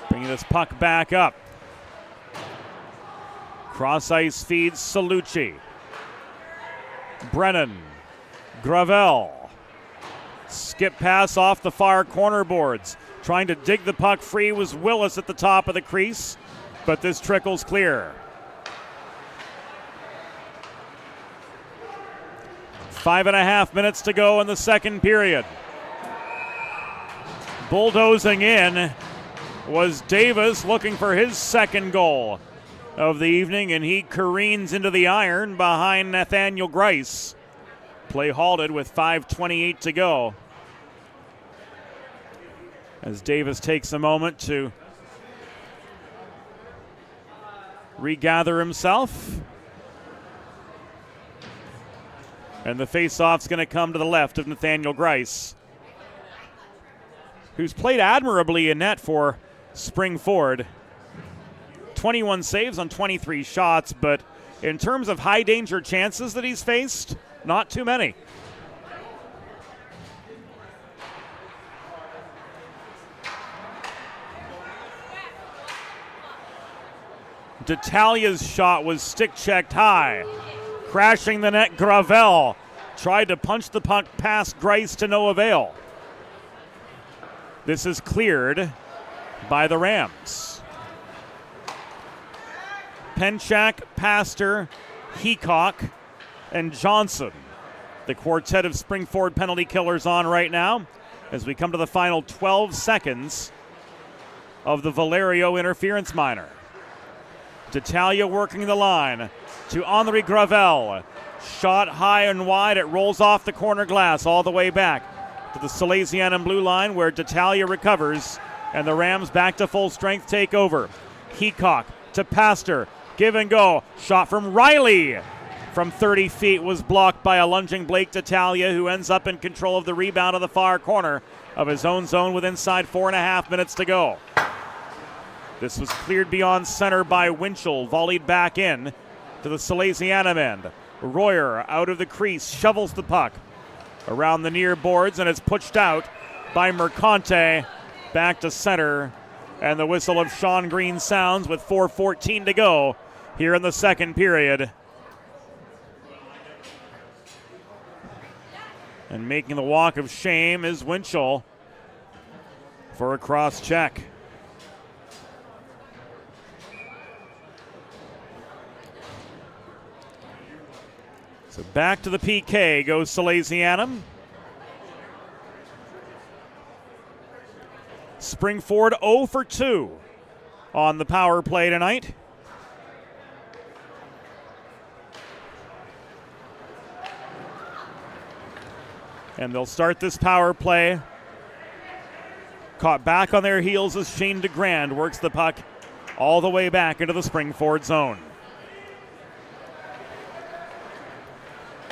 Bringing this puck back up. Cross ice feeds Salucci. Brennan. Gravel. Skip pass off the far corner boards. Trying to dig the puck free was Willis at the top of the crease, but this trickles clear. 5.5 minutes to go in the second period. Bulldozing in was Davis, looking for his second goal of the evening, and he careens into the iron behind Nathaniel Grice. Play halted with 5:28 to go, as Davis takes a moment to regather himself. And the face-off's going to come to the left of Nathaniel Grice, who's played admirably in net for Springford. 21 saves on 23 shots, but in terms of high-danger chances that he's faced, not too many. D'Italia's shot was stick-checked high. Crashing the net, Gravel tried to punch the puck past Grice to no avail. This is cleared by the Rams. Penchak, Pastor, Heacock, and Johnson. The quartet of Springford penalty killers on right now as we come to the final 12 seconds of the Valerio interference minor. D'Italia working the line to Henri Gravel. Shot high and wide. It rolls off the corner glass all the way back to the Salesianum blue line, where D'Italia recovers, and the Rams back to full strength take over. Heacock to Pastor. Give and go. Shot from Riley from 30 feet was blocked by a lunging Blake D'Italia, who ends up in control of the rebound of the far corner of his own zone with inside 4.5 minutes to go. This was cleared beyond center by Winchell, volleyed back in to the Salesianum end. Royer out of the crease, shovels the puck around the near boards, and it's pushed out by Mercante back to center. And the whistle of Sean Green sounds with 4:14 to go here in the second period. And making the walk of shame is Winchell for a cross check. So back to the PK goes Salesianum. Springford 0 for 2 on the power play tonight. And they'll start this power play. Caught back on their heels as Shane DeGrand works the puck all the way back into the Springford zone.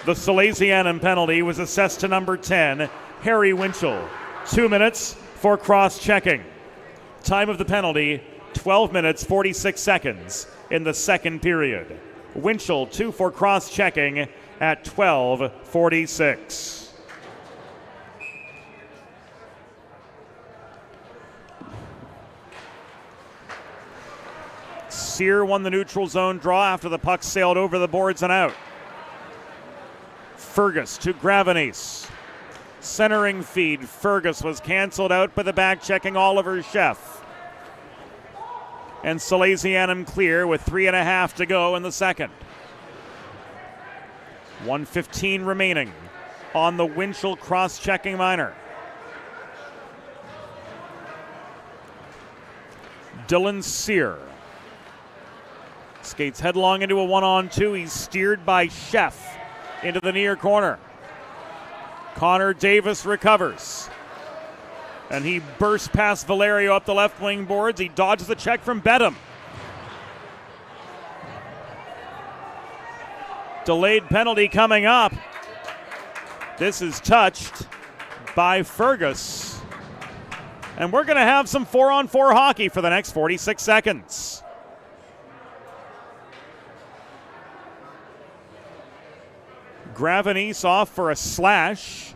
The Salesianum penalty was assessed to number 10, Harry Winchell. 2 minutes for cross-checking. Time of the penalty, 12 minutes, 46 seconds in the second period. Winchell, 2 for cross-checking at 12:46. Sear won the neutral zone draw after the puck sailed over the boards and out. Fergus to Gravenese. Centering feed. Fergus was canceled out by the back-checking Oliver Sheff. And Salesianum clear with 3.5 to go in the second. 1:15 remaining on the Winchell cross-checking minor. Dylan Sear skates headlong into a 1-on-2. He's steered by Sheff into the near corner. Connor Davis recovers. And he bursts past Valerio up the left wing boards. He dodges the check from Bedham. Delayed penalty coming up. This is touched by Fergus. And we're going to have some 4-on-4 hockey for the next 46 seconds. Gravenese off for a slash.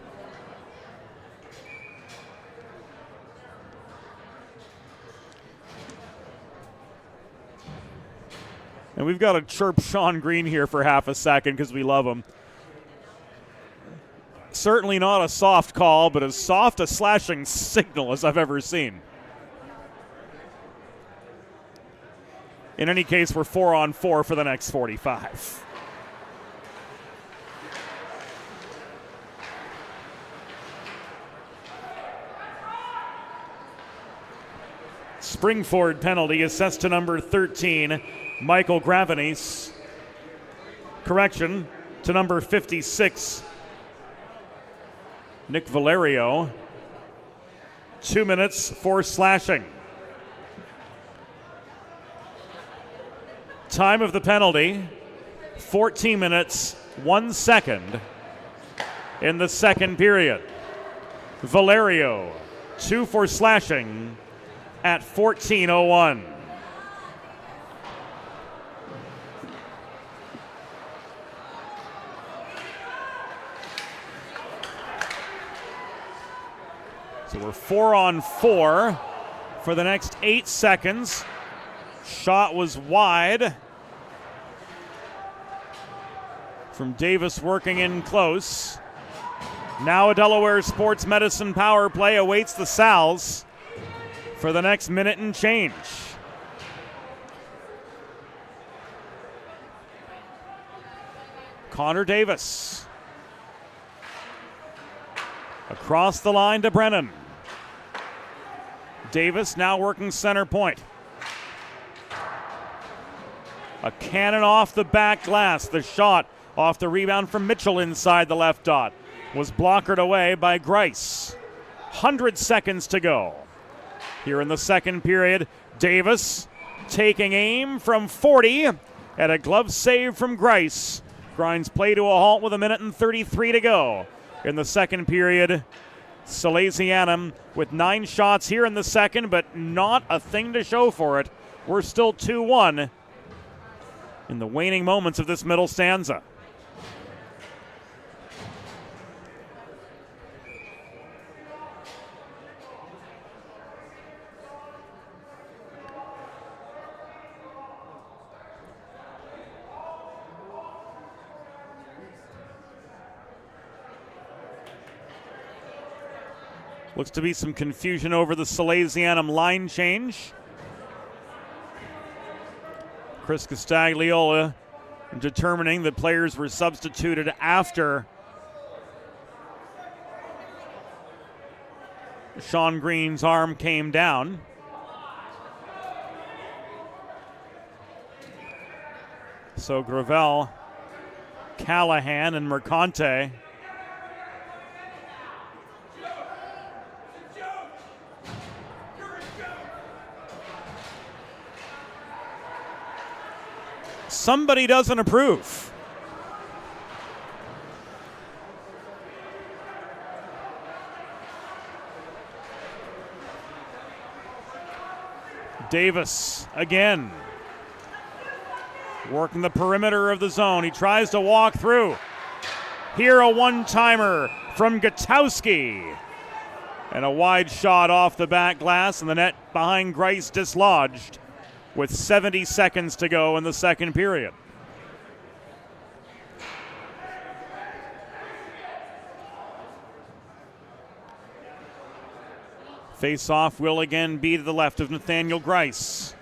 And we've got to chirp Sean Green here for half a second because we love him. Certainly not a soft call, but as soft a slashing signal as I've ever seen. In any case, we're 4-on-4 for the next 45. Springford penalty assessed to number 13, Michael Gravenese. Correction to number 56, Nick Valerio. 2 minutes for slashing. Time of the penalty, 14 minutes, 1 second in the second period. Valerio, 2 for slashing at 14:01. So we're 4-on-4 for the next 8 seconds. Shot was wide from Davis working in close. Now a Delaware Sports Medicine power play awaits the Sals for the next minute and change. Connor Davis. Across the line to Brennan. Davis now working center point. A cannon off the back glass. The shot off the rebound from Mitchell inside the left dot was blockered away by Grice. 100 seconds to go. Here in the second period, Davis taking aim from 40 and a glove save from Grice. Grinds play to a halt with 1:33 to go. In the second period, Salesianum with 9 shots here in the second, but not a thing to show for it. We're still 2-1 in the waning moments of this middle stanza. Looks to be some confusion over the Salesianum line change. Chris Castagliola determining that players were substituted after Sean Green's arm came down. So Gravel, Callahan, and Mercante. Somebody doesn't approve. Davis again. Working the perimeter of the zone. He tries to walk through. Here a one-timer from Gutowski. And a wide shot off the back glass, and the net behind Grice dislodged. with 70 seconds to go in the second period. Face-off will again be to the left of Nathaniel Grice.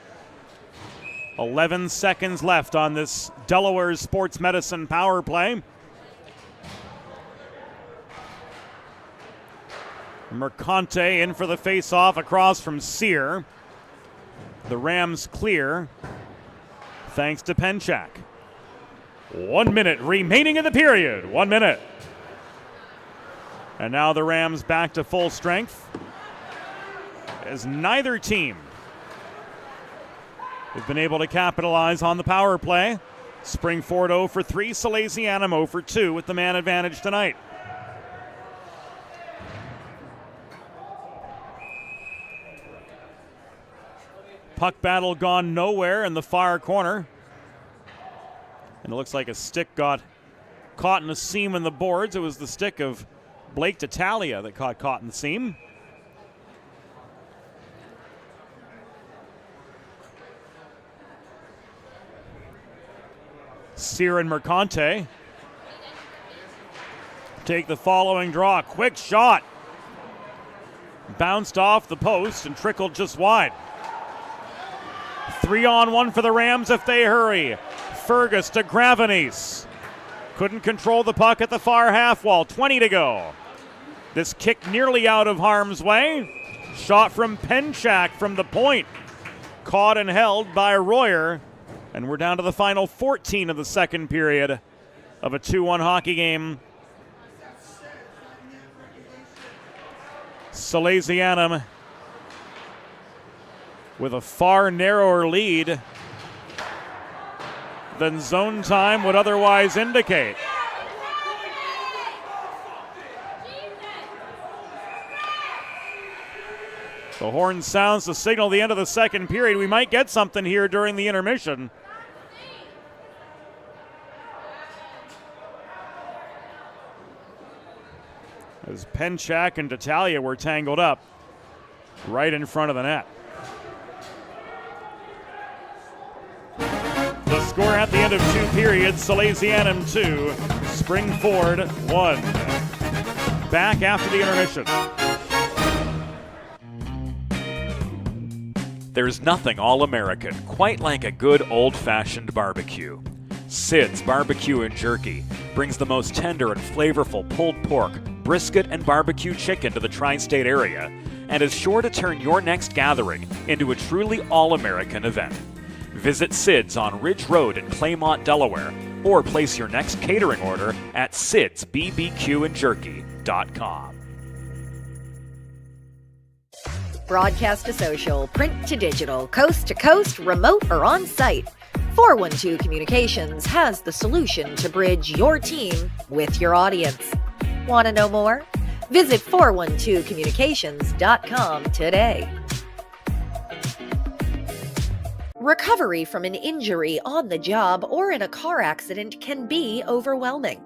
11 seconds left on this Delaware Sports Medicine power play. Mercante in for the face-off across from Sear. The Rams clear thanks to Penchak. 1 minute remaining in the period. 1 minute. And now the Rams back to full strength as neither team has been able to capitalize on the power play. Springford 0 for 3, Salesianum 0 for 2 with the man advantage tonight. Puck battle gone nowhere in the far corner. And it looks like a stick got caught in a seam in the boards. It was the stick of Blake D'Italia that got caught in the seam. Sear and Mercante take the following draw. Quick shot. Bounced off the post and trickled just wide. 3-on-1 for the Rams if they hurry. Fergus to Gravenis. Couldn't control the puck at the far half wall. 20 to go. This kick nearly out of harm's way. Shot from Penchak from the point. Caught and held by Royer. And we're down to the final 14 of the second period of a 2-1 hockey game. Salesianum with a far narrower lead than zone time would otherwise indicate. The horn sounds to signal the end of the second period. We might get something here during the intermission. As Penchak and D'Italia were tangled up right in front of the net. The score at the end of 2 periods, Salesianum 2, Springford 1. Back after the intermission. There's nothing all-American quite like a good old-fashioned barbecue. Sid's Barbecue and Jerky brings the most tender and flavorful pulled pork, brisket, and barbecue chicken to the tri-state area and is sure to turn your next gathering into a truly all-American event. Visit Sid's on Ridge Road in Claymont, Delaware, or place your next catering order at sidsbbqandjerky.com. Broadcast to social, print to digital, coast to coast, remote or on site. 412 Communications has the solution to bridge your team with your audience. Want to know more? Visit 412communications.com today. Recovery from an injury on the job or in a car accident can be overwhelming.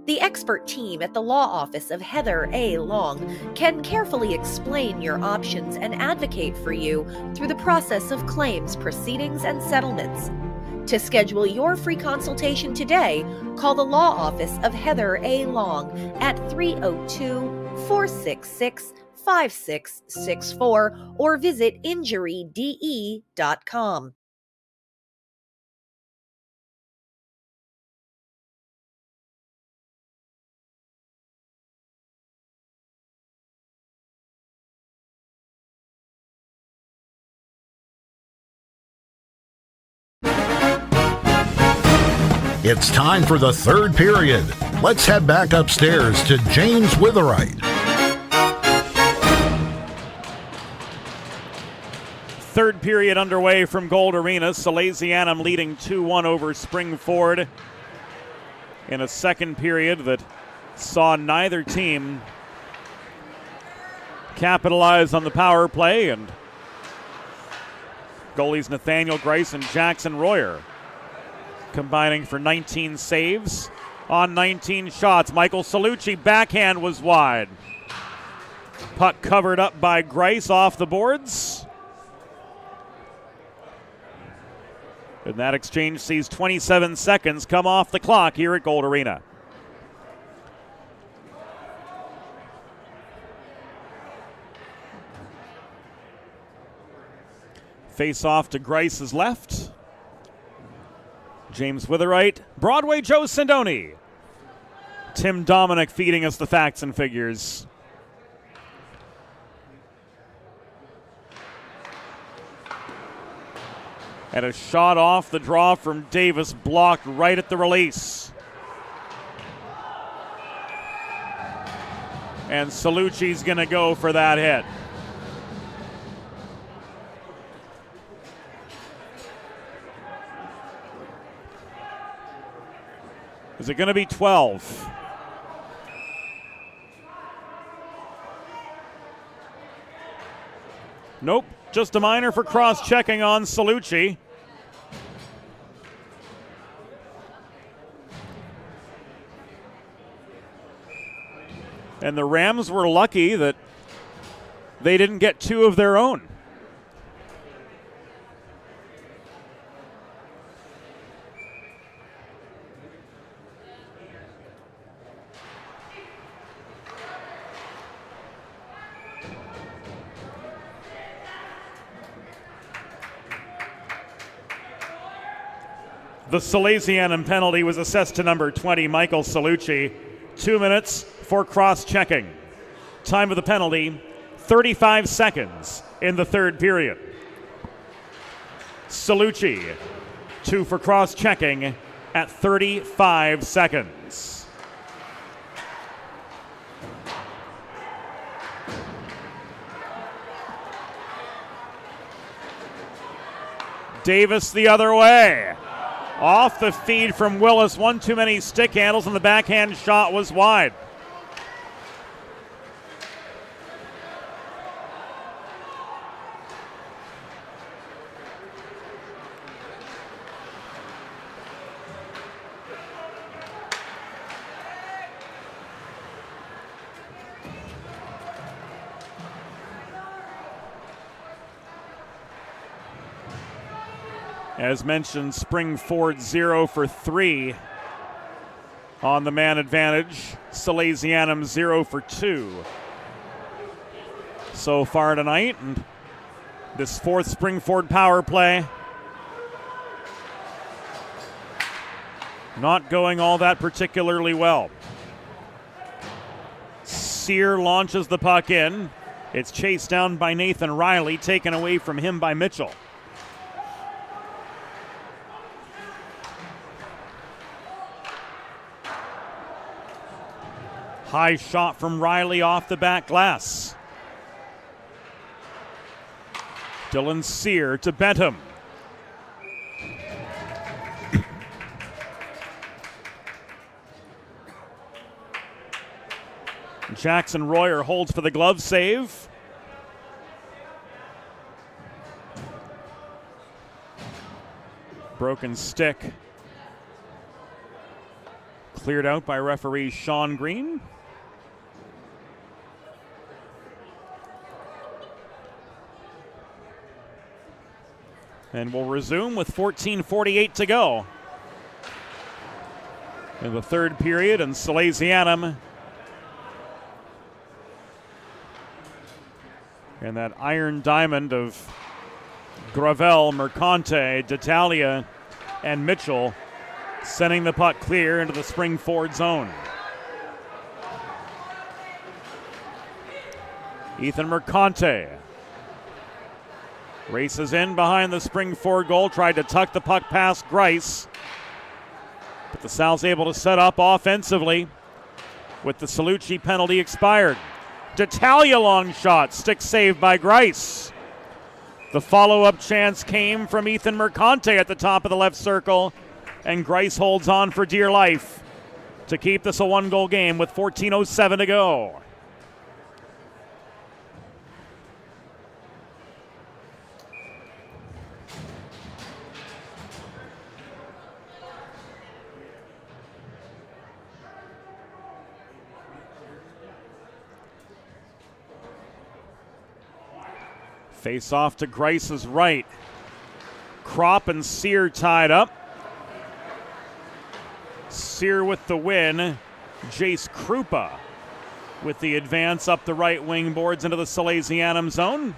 The expert team at the law office of Heather A. Long can carefully explain your options and advocate for you through the process of claims, proceedings, and settlements. To schedule your free consultation today, call the law office of Heather A. Long at 302-466-5664 or visit injuryde.com. It's time for the third period. Let's head back upstairs to James Witherite. Third period underway from Gold Arena. Salesianum leading 2-1 over Springford in a second period that saw neither team capitalize on the power play, and goalies Nathaniel Grice and Jackson Royer combining for 19 saves on 19 shots. Michael Salucci backhand was wide. Puck covered up by Grice off the boards. And that exchange sees 27 seconds come off the clock here at Gold Arena. Face off to Grice's left. James Witherite, Broadway Joe Sindoni. Tim Dominic feeding us the facts and figures. And a shot off the draw from Davis, blocked right at the release. And Salucci's going to go for that hit. Is it going to be 12? Nope, just a minor for cross-checking on Salucci. And the Rams were lucky that they didn't get two of their own. The Salesianum penalty was assessed to number 20, Michael Salucci. 2 minutes for cross-checking. Time of the penalty, 35 seconds in the third period. Salucci, 2 for cross-checking at 35 seconds. Davis the other way. Off the feed from Willis, one too many stick handles, and the backhand shot was wide. As mentioned, Springford 0 for 3 on the man advantage. Salesianum 0 for 2 so far tonight. And this fourth Springford power play not going all that particularly well. Sear launches the puck in. It's chased down by Nathan Riley, taken away from him by Mitchell. High shot from Riley off the back glass. Dylan Sear to Bentham. Jackson Royer holds for the glove save. Broken stick. Cleared out by referee Sean Green. And we'll resume with 14:48 to go in the third period, and Salesianum and that iron diamond of Gravel, Mercante, D'Italia, and Mitchell sending the puck clear into the Springford zone. Ethan Mercante races in behind the Springford goal, tried to tuck the puck past Grice, but the Sal's able to set up offensively with the Salucci penalty expired. D'Italia long shot, stick saved by Grice. The follow-up chance came from Ethan Mercante at the top of the left circle, and Grice holds on for dear life to keep this a one-goal game with 14:07 to go. Face off to Grice's right. Kropp and Sear tied up. Sear with the win. Jace Krupa with the advance up the right wing boards into the Salesianum zone.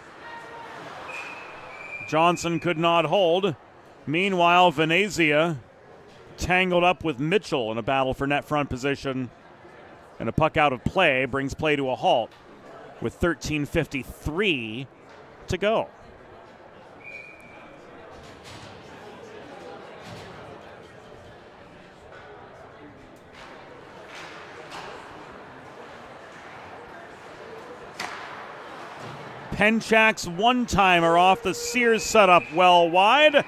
Johnson could not hold. Meanwhile, Venezia tangled up with Mitchell in a battle for net front position. And a puck out of play brings play to a halt with 13:53 to go. Penchak's one-timer off the Sears setup well wide.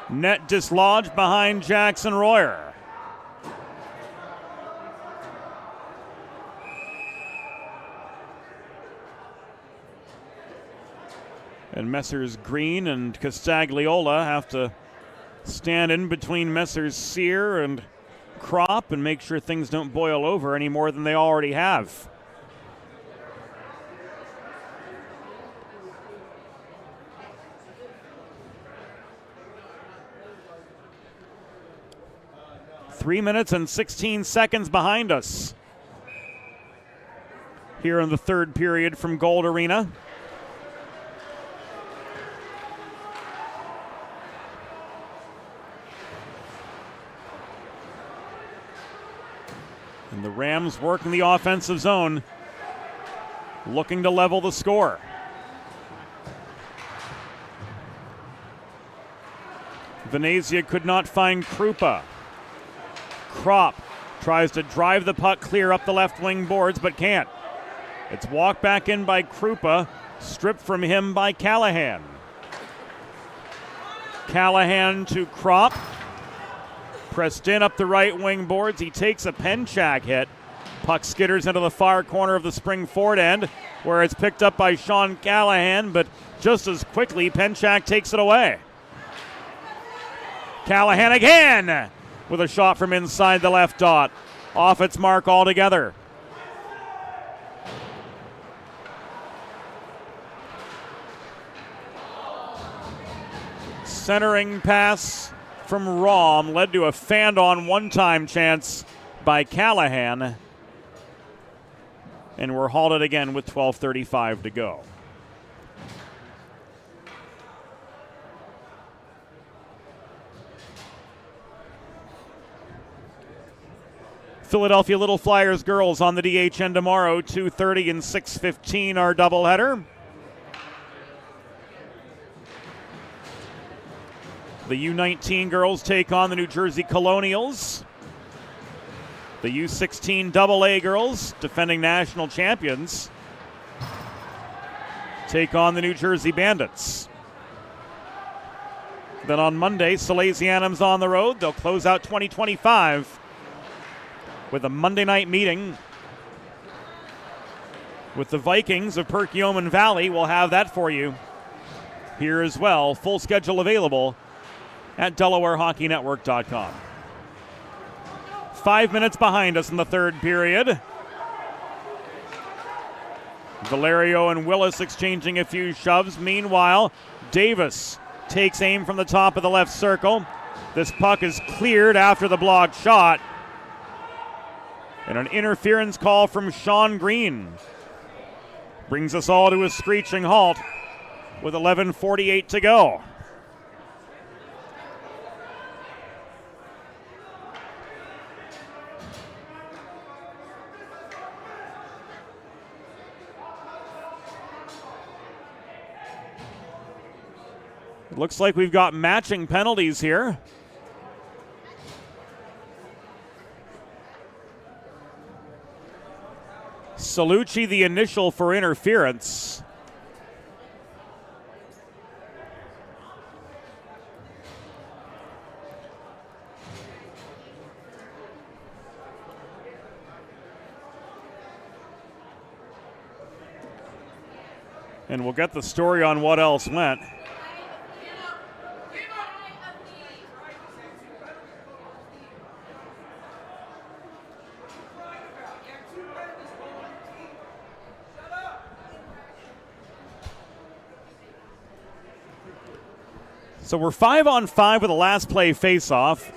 Net dislodged behind Jackson Royer. And Messrs. Green and Castagliola have to stand in between Messrs. Sear and Kropp and make sure things don't boil over any more than they already have. Three minutes and 16 seconds behind us here in the third period from Gold Arena. And the Rams working the offensive zone, looking to level the score. Venezia could not find Krupa. Kropp tries to drive the puck clear up the left wing boards, but can't. It's walked back in by Krupa, stripped from him by Callahan. Callahan to Kropp. Pressed in up the right wing boards. He takes a Penchak hit. Puck skitters into the far corner of the spring forward end, where it's picked up by Sean Callahan, but just as quickly, Penchak takes it away. Callahan again with a shot from inside the left dot. Off its mark altogether. Centering pass from Rom led to a fanned-on one-time chance by Callahan. And we're halted again with 12:35 to go. Philadelphia Little Flyers girls on the DHN tomorrow, 2:30 and 6:15 our doubleheader. The U19 girls take on the New Jersey Colonials. The U16 AA girls, defending national champions, take on the New Jersey Bandits. Then on Monday, Salesianum's on the road. They'll close out 2025 with a Monday night meeting with the Vikings of Perkiomen Valley. We'll have that for you here as well. Full schedule available at DelawareHockeyNetwork.com. 5 minutes behind us in the third period. Valerio and Willis exchanging a few shoves. Meanwhile, Davis takes aim from the top of the left circle. This puck is cleared after the blocked shot. And an interference call from Sean Green brings us all to a screeching halt with 11:48 to go. It looks like we've got matching penalties here. Salucci the initial for interference. And we'll get the story on what else went. So we're 5-on-5 with the last play face-off.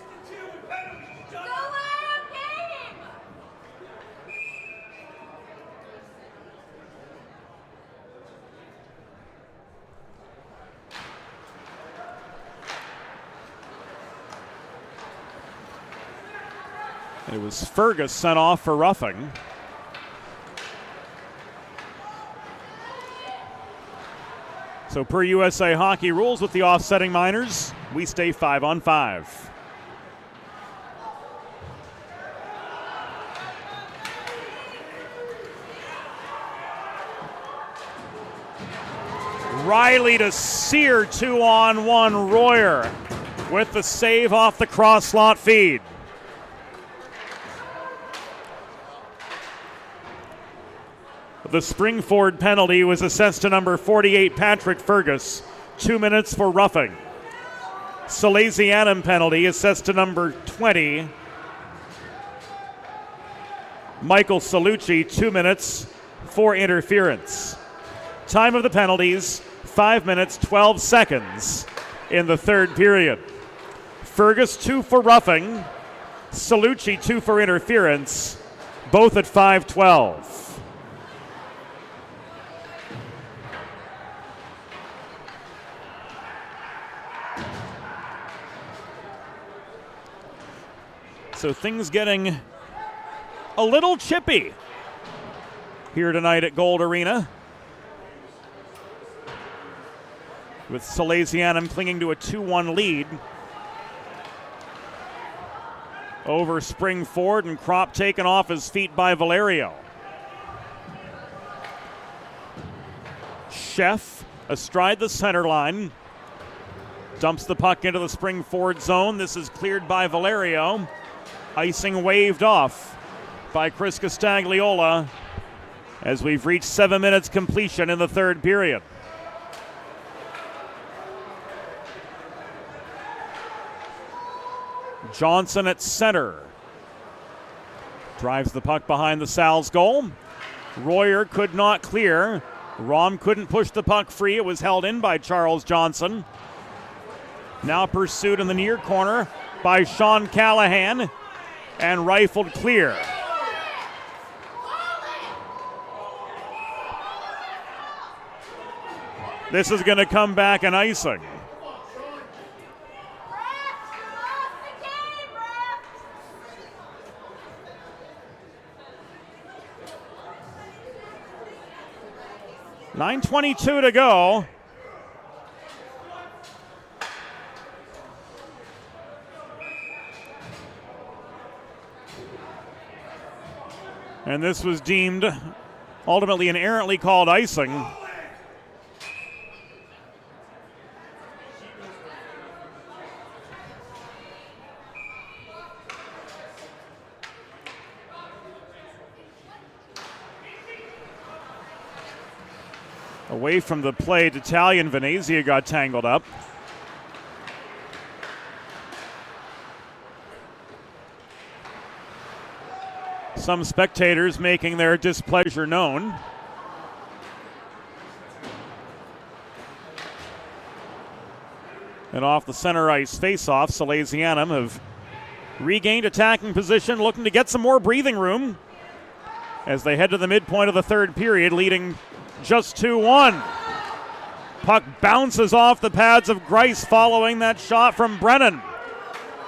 It was Fergus sent off for roughing. So per USA Hockey rules with the offsetting minors, we stay 5-on-5. Riley to Sear, 2-on-1. Royer with the save off the cross slot feed. The Springford penalty was assessed to number 48, Patrick Fergus, 2 minutes for roughing. Salesianum penalty assessed to number 20, Michael Salucci, 2 minutes for interference. Time of the penalties, 5 minutes, 12 seconds in the third period. Fergus, 2 for roughing. Salucci, 2 for interference, both at 5:12. So things getting a little chippy here tonight at Gold Arena, with Salesianum clinging to a 2-1 lead over Springford, and Kropp taken off his feet by Valerio. Chef astride the center line, dumps the puck into the Springford zone. This is cleared by Valerio. Icing waved off by Chris Castagliola as we've reached 7 minutes completion in the third period. Johnson at center. Drives the puck behind the Sal's goal. Royer could not clear. Rom couldn't push the puck free. It was held in by Charles Johnson. Now pursued in the near corner by Sean Callahan and rifled clear. This is going to come back an icing. .9:22 to go. And this was deemed ultimately an errantly called icing. Away from the play, Italian Venezia got tangled up. Some spectators making their displeasure known. And off the center ice face-off, Salesianum have regained attacking position, looking to get some more breathing room as they head to the midpoint of the third period, leading just 2-1. Puck bounces off the pads of Grice following that shot from Brennan.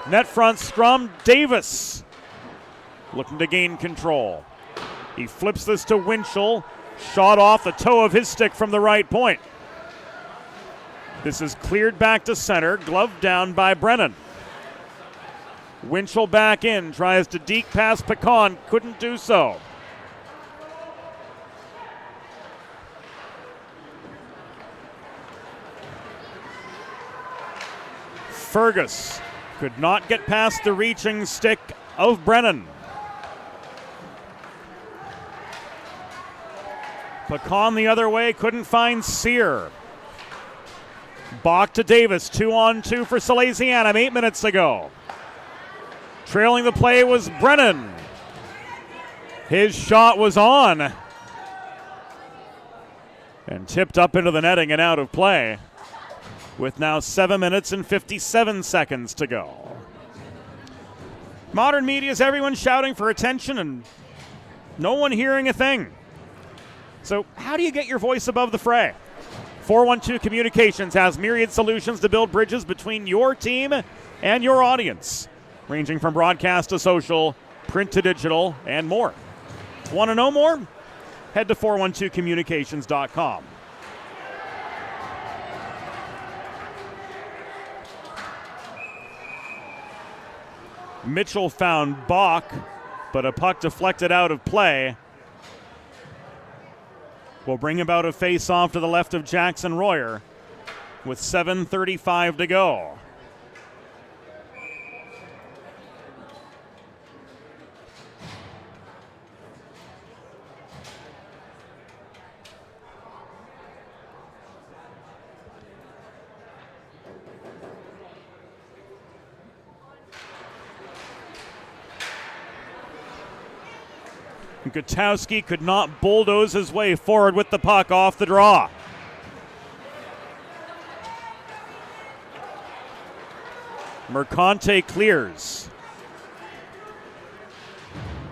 Net front scrum, Davis looking to gain control. He flips this to Winchell. Shot off the toe of his stick from the right point. This is cleared back to center, gloved down by Brennan. Winchell back in, tries to deke past Pecan, couldn't do so. Fergus could not get past the reaching stick of Brennan. Pecan the other way, couldn't find Sear. Bach to Davis, 2-on-2 for Salesianum, 8 minutes ago. Trailing the play was Brennan. His shot was on and tipped up into the netting and out of play. with now 7 minutes and 57 seconds to go. Modern media is everyone shouting for attention and no one hearing a thing. So how do you get your voice above the fray? 412 Communications has myriad solutions to build bridges between your team and your audience, ranging from broadcast to social, print to digital, and more. Want to know more? Head to 412communications.com. Mitchell found Bach, but a puck deflected out of play will bring about a face-off to the left of Jackson Royer with 7:35 to go. Gutowski could not bulldoze his way forward with the puck off the draw. Mercante clears.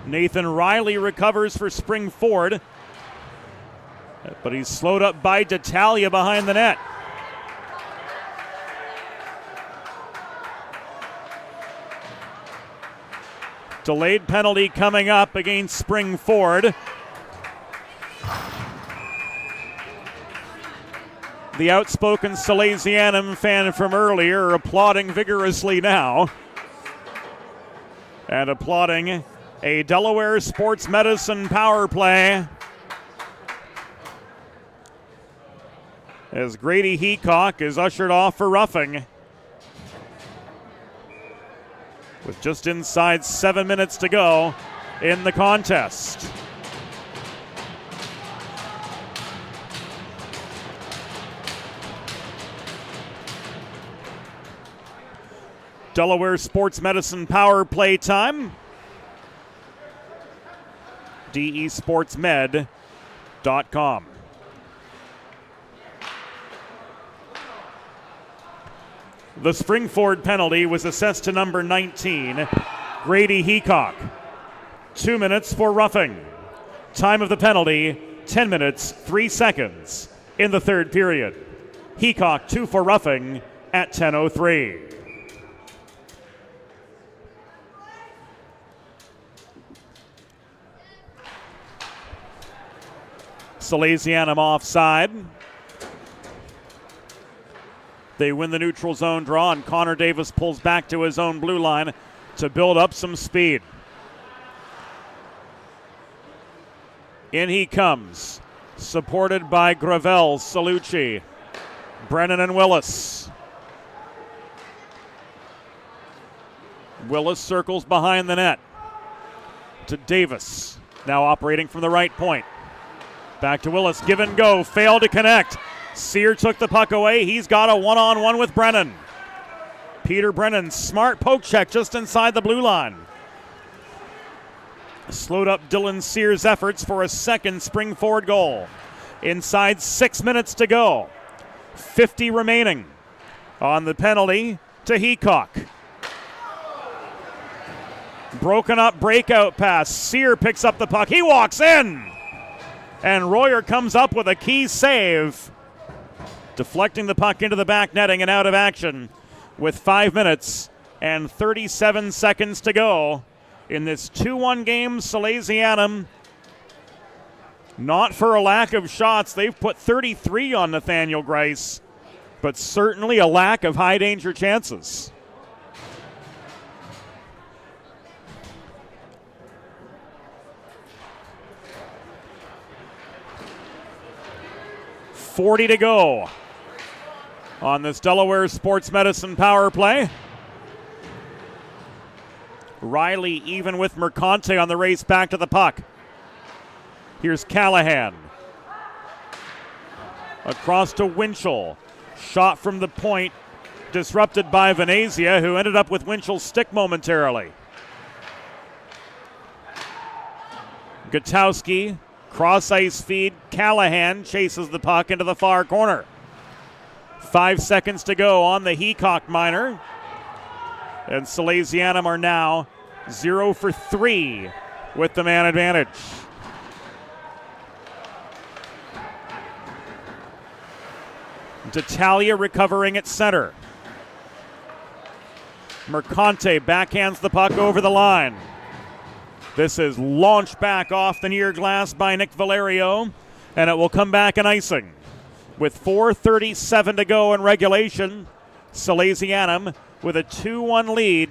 Nathan Riley recovers for Spring Ford, but he's slowed up by D'Italia behind the net. Delayed penalty coming up against Spring Ford. The outspoken Salesianum fan from earlier applauding vigorously now. And applauding a Delaware sports medicine power play as Grady Heacock is ushered off for roughing. With just inside 7 minutes to go in the contest. Delaware Sports Medicine Power Play time. desportsmed.com. The Springford penalty was assessed to number 19, Grady Heacock. 2 minutes for roughing. Time of the penalty, 10 minutes, 3 seconds in the third period. Heacock 2 for roughing at 10:03. Salesianum offside. They win the neutral zone draw, and Connor Davis pulls back to his own blue line to build up some speed. In he comes, supported by Gravel, Salucci, Brennan, and Willis. Willis circles behind the net to Davis, now operating from the right point. Back to Willis, give and go, failed to connect. Sear took the puck away. He's got a one-on-one with Brennan. Peter Brennan, smart poke check just inside the blue line. Slowed up Dylan Sear's efforts for a second Springford goal. Inside 6 minutes to go. 50 remaining on the penalty to Heacock. Broken up breakout pass. Sear picks up the puck. He walks in. And Royer comes up with a key save, deflecting the puck into the back netting and out of action with 5 minutes and 37 seconds to go in this 2-1 game. Salesianum, not for a lack of shots. They've put 33 on Nathaniel Grice, but certainly a lack of high danger chances. .40 to go on this Delaware Sports Medicine power play. Riley even with Mercante on the race back to the puck. Here's Callahan. Across to Winchell. Shot from the point, disrupted by Venezia, who ended up with Winchell's stick momentarily. 5 seconds to go on the Heacock Minor. And Salesianum are now 0 for 3 with the man advantage. D'Italia recovering at center. Mercante backhands the puck over the line. This is launched back off the near glass by Nick Valerio, and it will come back in icing. With 4:37 to go in regulation, Salesianum with a 2-1 lead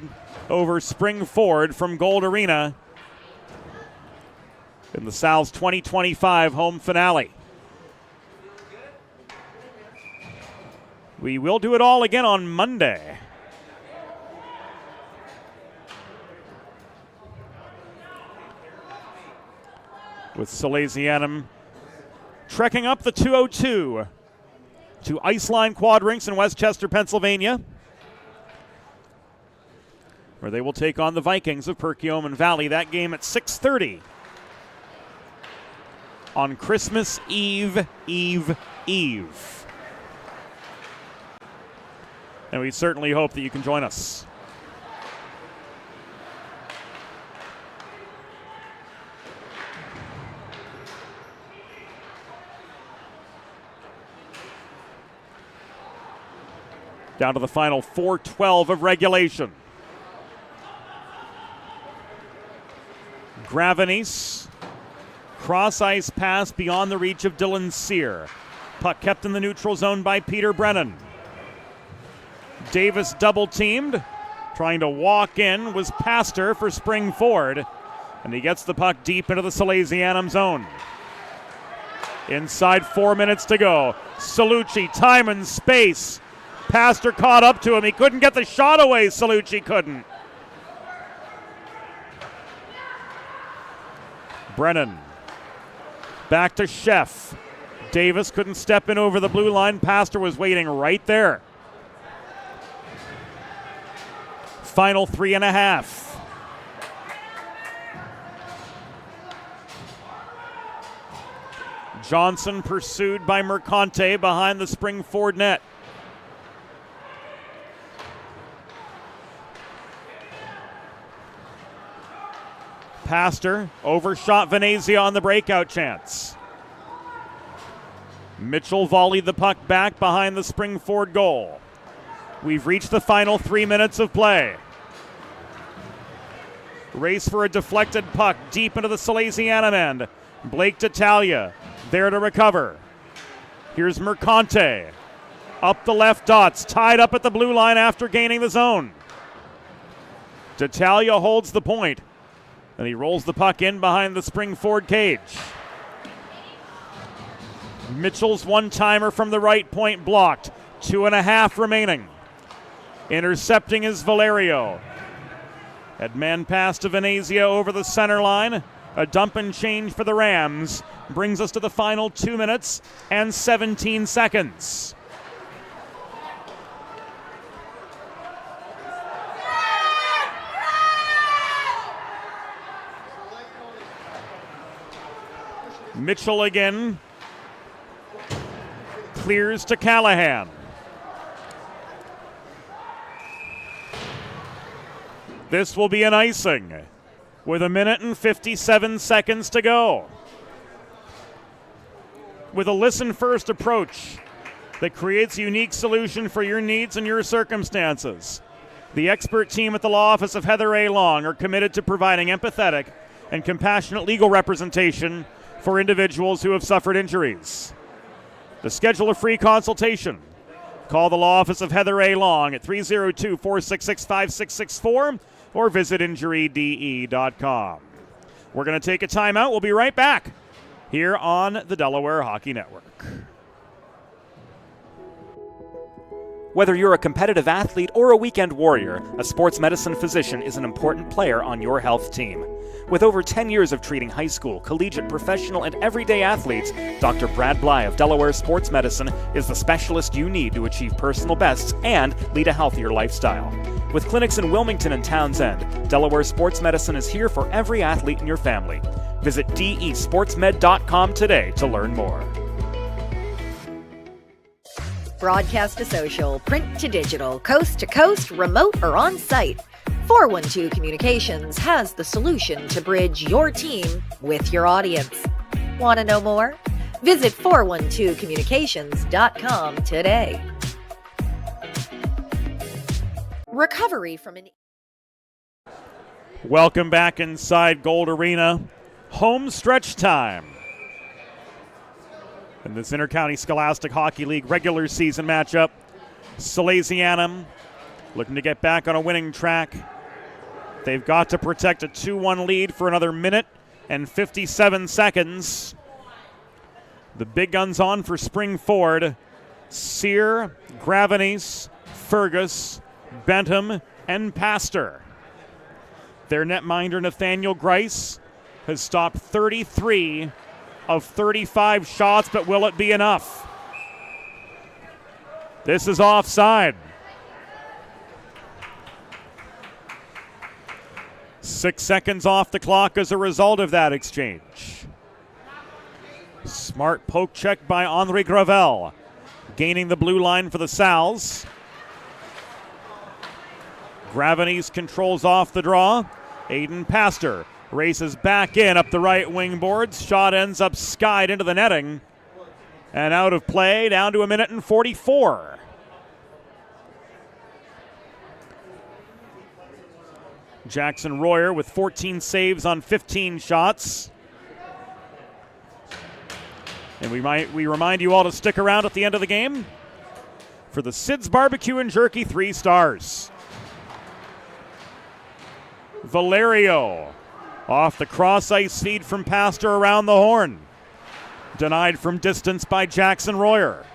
over Springford from Gold Arena in the Sal's 2025 home finale. We will do it all again on Monday. With Salesianum trekking up the 202 to Iceline Quad Rinks in Westchester, Pennsylvania, where they will take on the Vikings of Perkiomen Valley. That game at 6:30 on Christmas Eve. And we certainly hope that you can join us. Down to the final 4:12 of regulation. Gravenese, cross-ice pass beyond the reach of Dylan Sear. Puck kept in the neutral zone by Peter Brennan. Davis double-teamed. Trying to walk in was Pastor for Springford. And he gets the puck deep into the Salesianum zone. Inside 4 minutes to go. Salucci, time and space. Pastor caught up to him. He couldn't get the shot away. Salucci couldn't. Brennan. Back to Chef. Davis couldn't step in over the blue line. Pastor was waiting right there. Final 3.5. Johnson pursued by Mercante behind the Springford net. Pastor overshot Venezia on the breakout chance. Mitchell volleyed the puck back behind the Springford goal. We've reached the final 3 minutes of play. Race for a deflected puck deep into the Salesianum end. Blake D'Italia there to recover. Here's Mercante. Up the left dots, tied up at the blue line after gaining the zone. D'Italia holds the point, and he rolls the puck in behind the Springford cage. Mitchell's one-timer from the right point blocked. 2.5 remaining. Intercepting is Valerio. Head man pass to Venezia over the center line. A dump and change for the Rams brings us to the final 2 minutes and 17 seconds. Mitchell again. Clears to Callahan. This will be an icing with 1 minute and 57 seconds to go. With a listen-first approach that creates a unique solution for your needs and your circumstances, the expert team at the law office of Heather A. Long are committed to providing empathetic and compassionate legal representation for individuals who have suffered injuries. To schedule a free consultation, call the law office of Heather A. Long at 302-466-5664 or visit injuryde.com. We're going to take a timeout. We'll be right back here on the Delaware Hockey Network. Whether you're a competitive athlete or a weekend warrior, a sports medicine physician is an important player on your health team. With over 10 years of treating high school, collegiate, professional, and everyday athletes, Dr. Brad Bly of Delaware Sports Medicine is the specialist you need to achieve personal bests and lead a healthier lifestyle. With clinics in Wilmington and Townsend, Delaware Sports Medicine is here for every athlete in your family. Visit desportsmed.com today to learn more. Broadcast to social, print to digital, coast to coast, remote or on-site, 412 Communications has the solution to bridge your team with your audience. Want to know more? Visit 412communications.com today. Recovery from an... Welcome back inside Gold Arena. Home stretch time in this Intercounty Scholastic Hockey League regular season matchup. Salesianum looking to get back on a winning track. They've got to protect a 2-1 lead for another minute and 57 seconds. The big guns on for spring forward. Sear, Gravenes, Fergus, Bentham, and Pastor. Their netminder Nathaniel Grice has stopped 33 of 35 shots, but will it be enough? This is offside. 6 seconds off the clock as a result of that exchange. Smart poke check by Henri Gravel, gaining the blue line for the Sals. Gravenes controls off the draw. Aiden Pastor races back in up the right wing boards. Shot ends up skied into the netting. And out of play, down to a minute and 44. Jackson Royer with 14 saves on 15 shots. And we remind you all to stick around at the end of the game for the Sid's Barbecue and Jerky 3 stars. Valerio off the cross ice feed from Pastor around the horn. Denied from distance by Jackson Royer.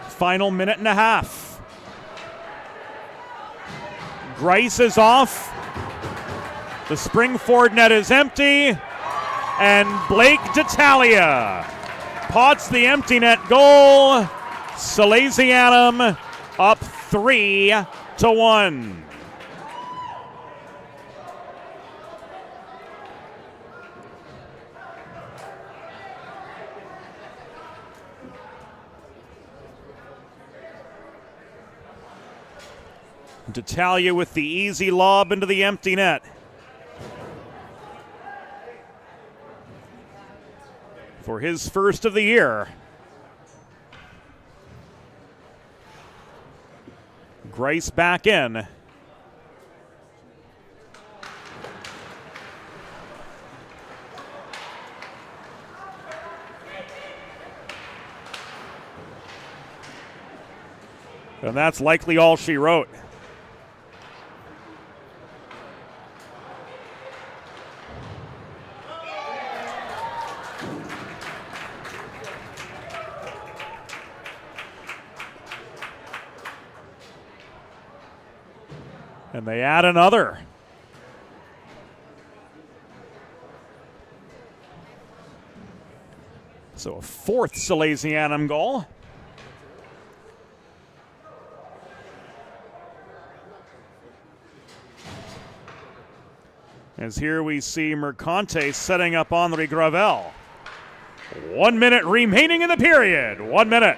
Final minute and a half. Grice is off. The spring forward net is empty. And Blake D'Italia pots the empty net goal. Salesianum up 3-1. D'Italia with the easy lob into the empty net. For his first of the year. Grice back in. And that's likely all she wrote. And they add another. So a fourth Salesianum goal. As here we see Mercante setting up Henri Gravel. 1 minute remaining in the period. 1 minute.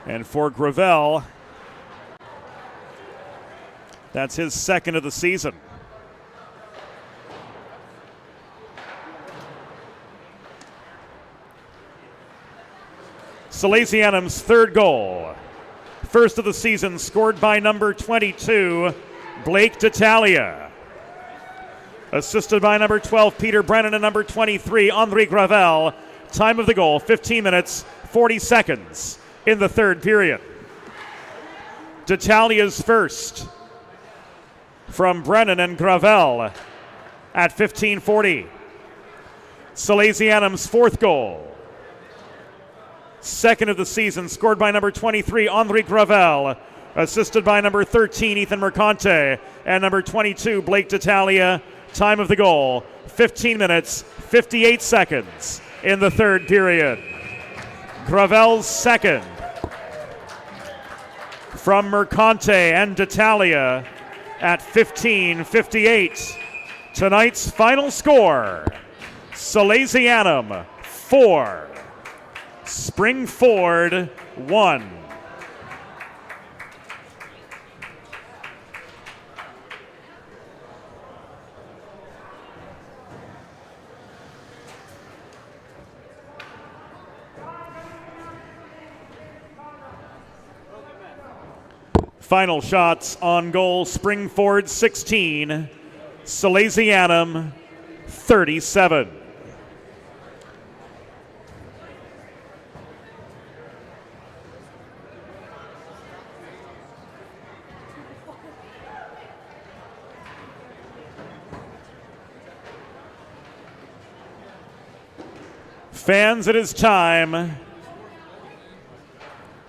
And for Gravel, that's his second of the season. Salesianum's third goal. First of the season, scored by number 22, Blake D'Italia. Assisted by number 12, Peter Brennan, and number 23, Henri Gravel. Time of the goal, 15 minutes, 40 seconds in the third period. D'Italia's first from Brennan and Gravel at 15:40. Salesianum's fourth goal. Second of the season, scored by number 23, Henri Gravel. Assisted by number 13, Ethan Mercante, and number 22, Blake D'Italia. Time of the goal, 15 minutes, 58 seconds in the third period. Gravel's second from Mercante and D'Italia at 15:58. Tonight's final score, Salesianum 4, Springford 1. Final shots on goal: Springford 16, Salesianum 37. Fans, it is time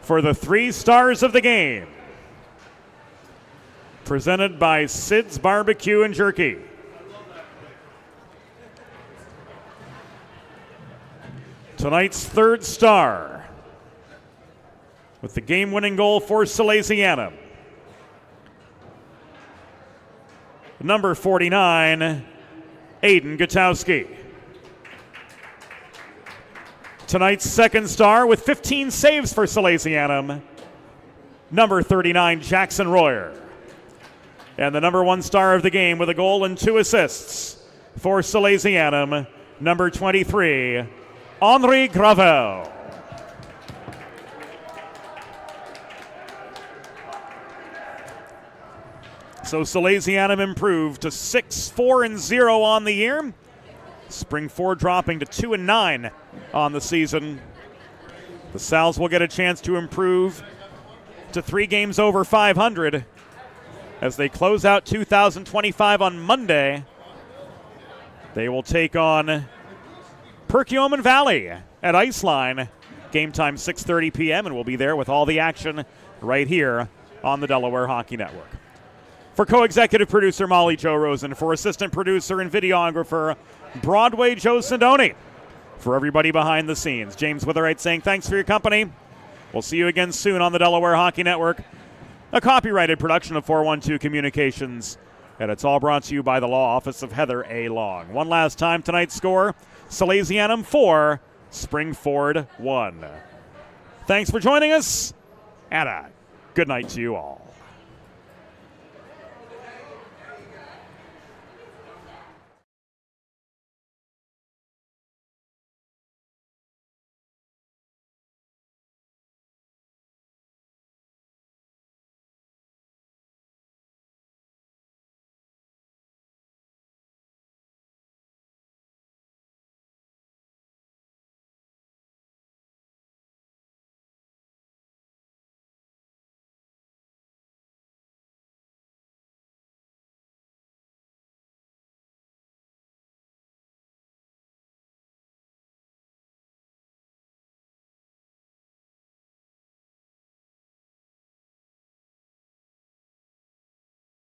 for the 3 stars of the game, presented by Sid's Barbecue and Jerky. Tonight's 3rd star, with the game-winning goal for Salesianum, number 49, Aiden Gutowski. Tonight's 2nd star, with 15 saves for Salesianum, number 39, Jackson Royer. And the number 1 star of the game, with a goal and 2 assists for Salesianum, number 23, Henri Gravel. So Salesianum improved to 6-4-0 on the year. Springford dropping to 2-9 on the season. The Sal's will get a chance to improve to 3 games over 500 as they close out 2025 on Monday. They will take on Perkiomen Valley at Iceline. Game time 6:30 p.m. and we'll be there with all the action right here on the Delaware Hockey Network. For co-executive producer Molly Jo Rosen, for assistant producer and videographer Broadway Joe Sindoni, for everybody behind the scenes, James Witherite saying thanks for your company. We'll see you again soon on the Delaware Hockey Network, a copyrighted production of 412 Communications, and it's all brought to you by the law office of Heather A. Long. One last time, tonight's score: Salesianum 4, Springford 1. Thanks for joining us, and a good night to you all.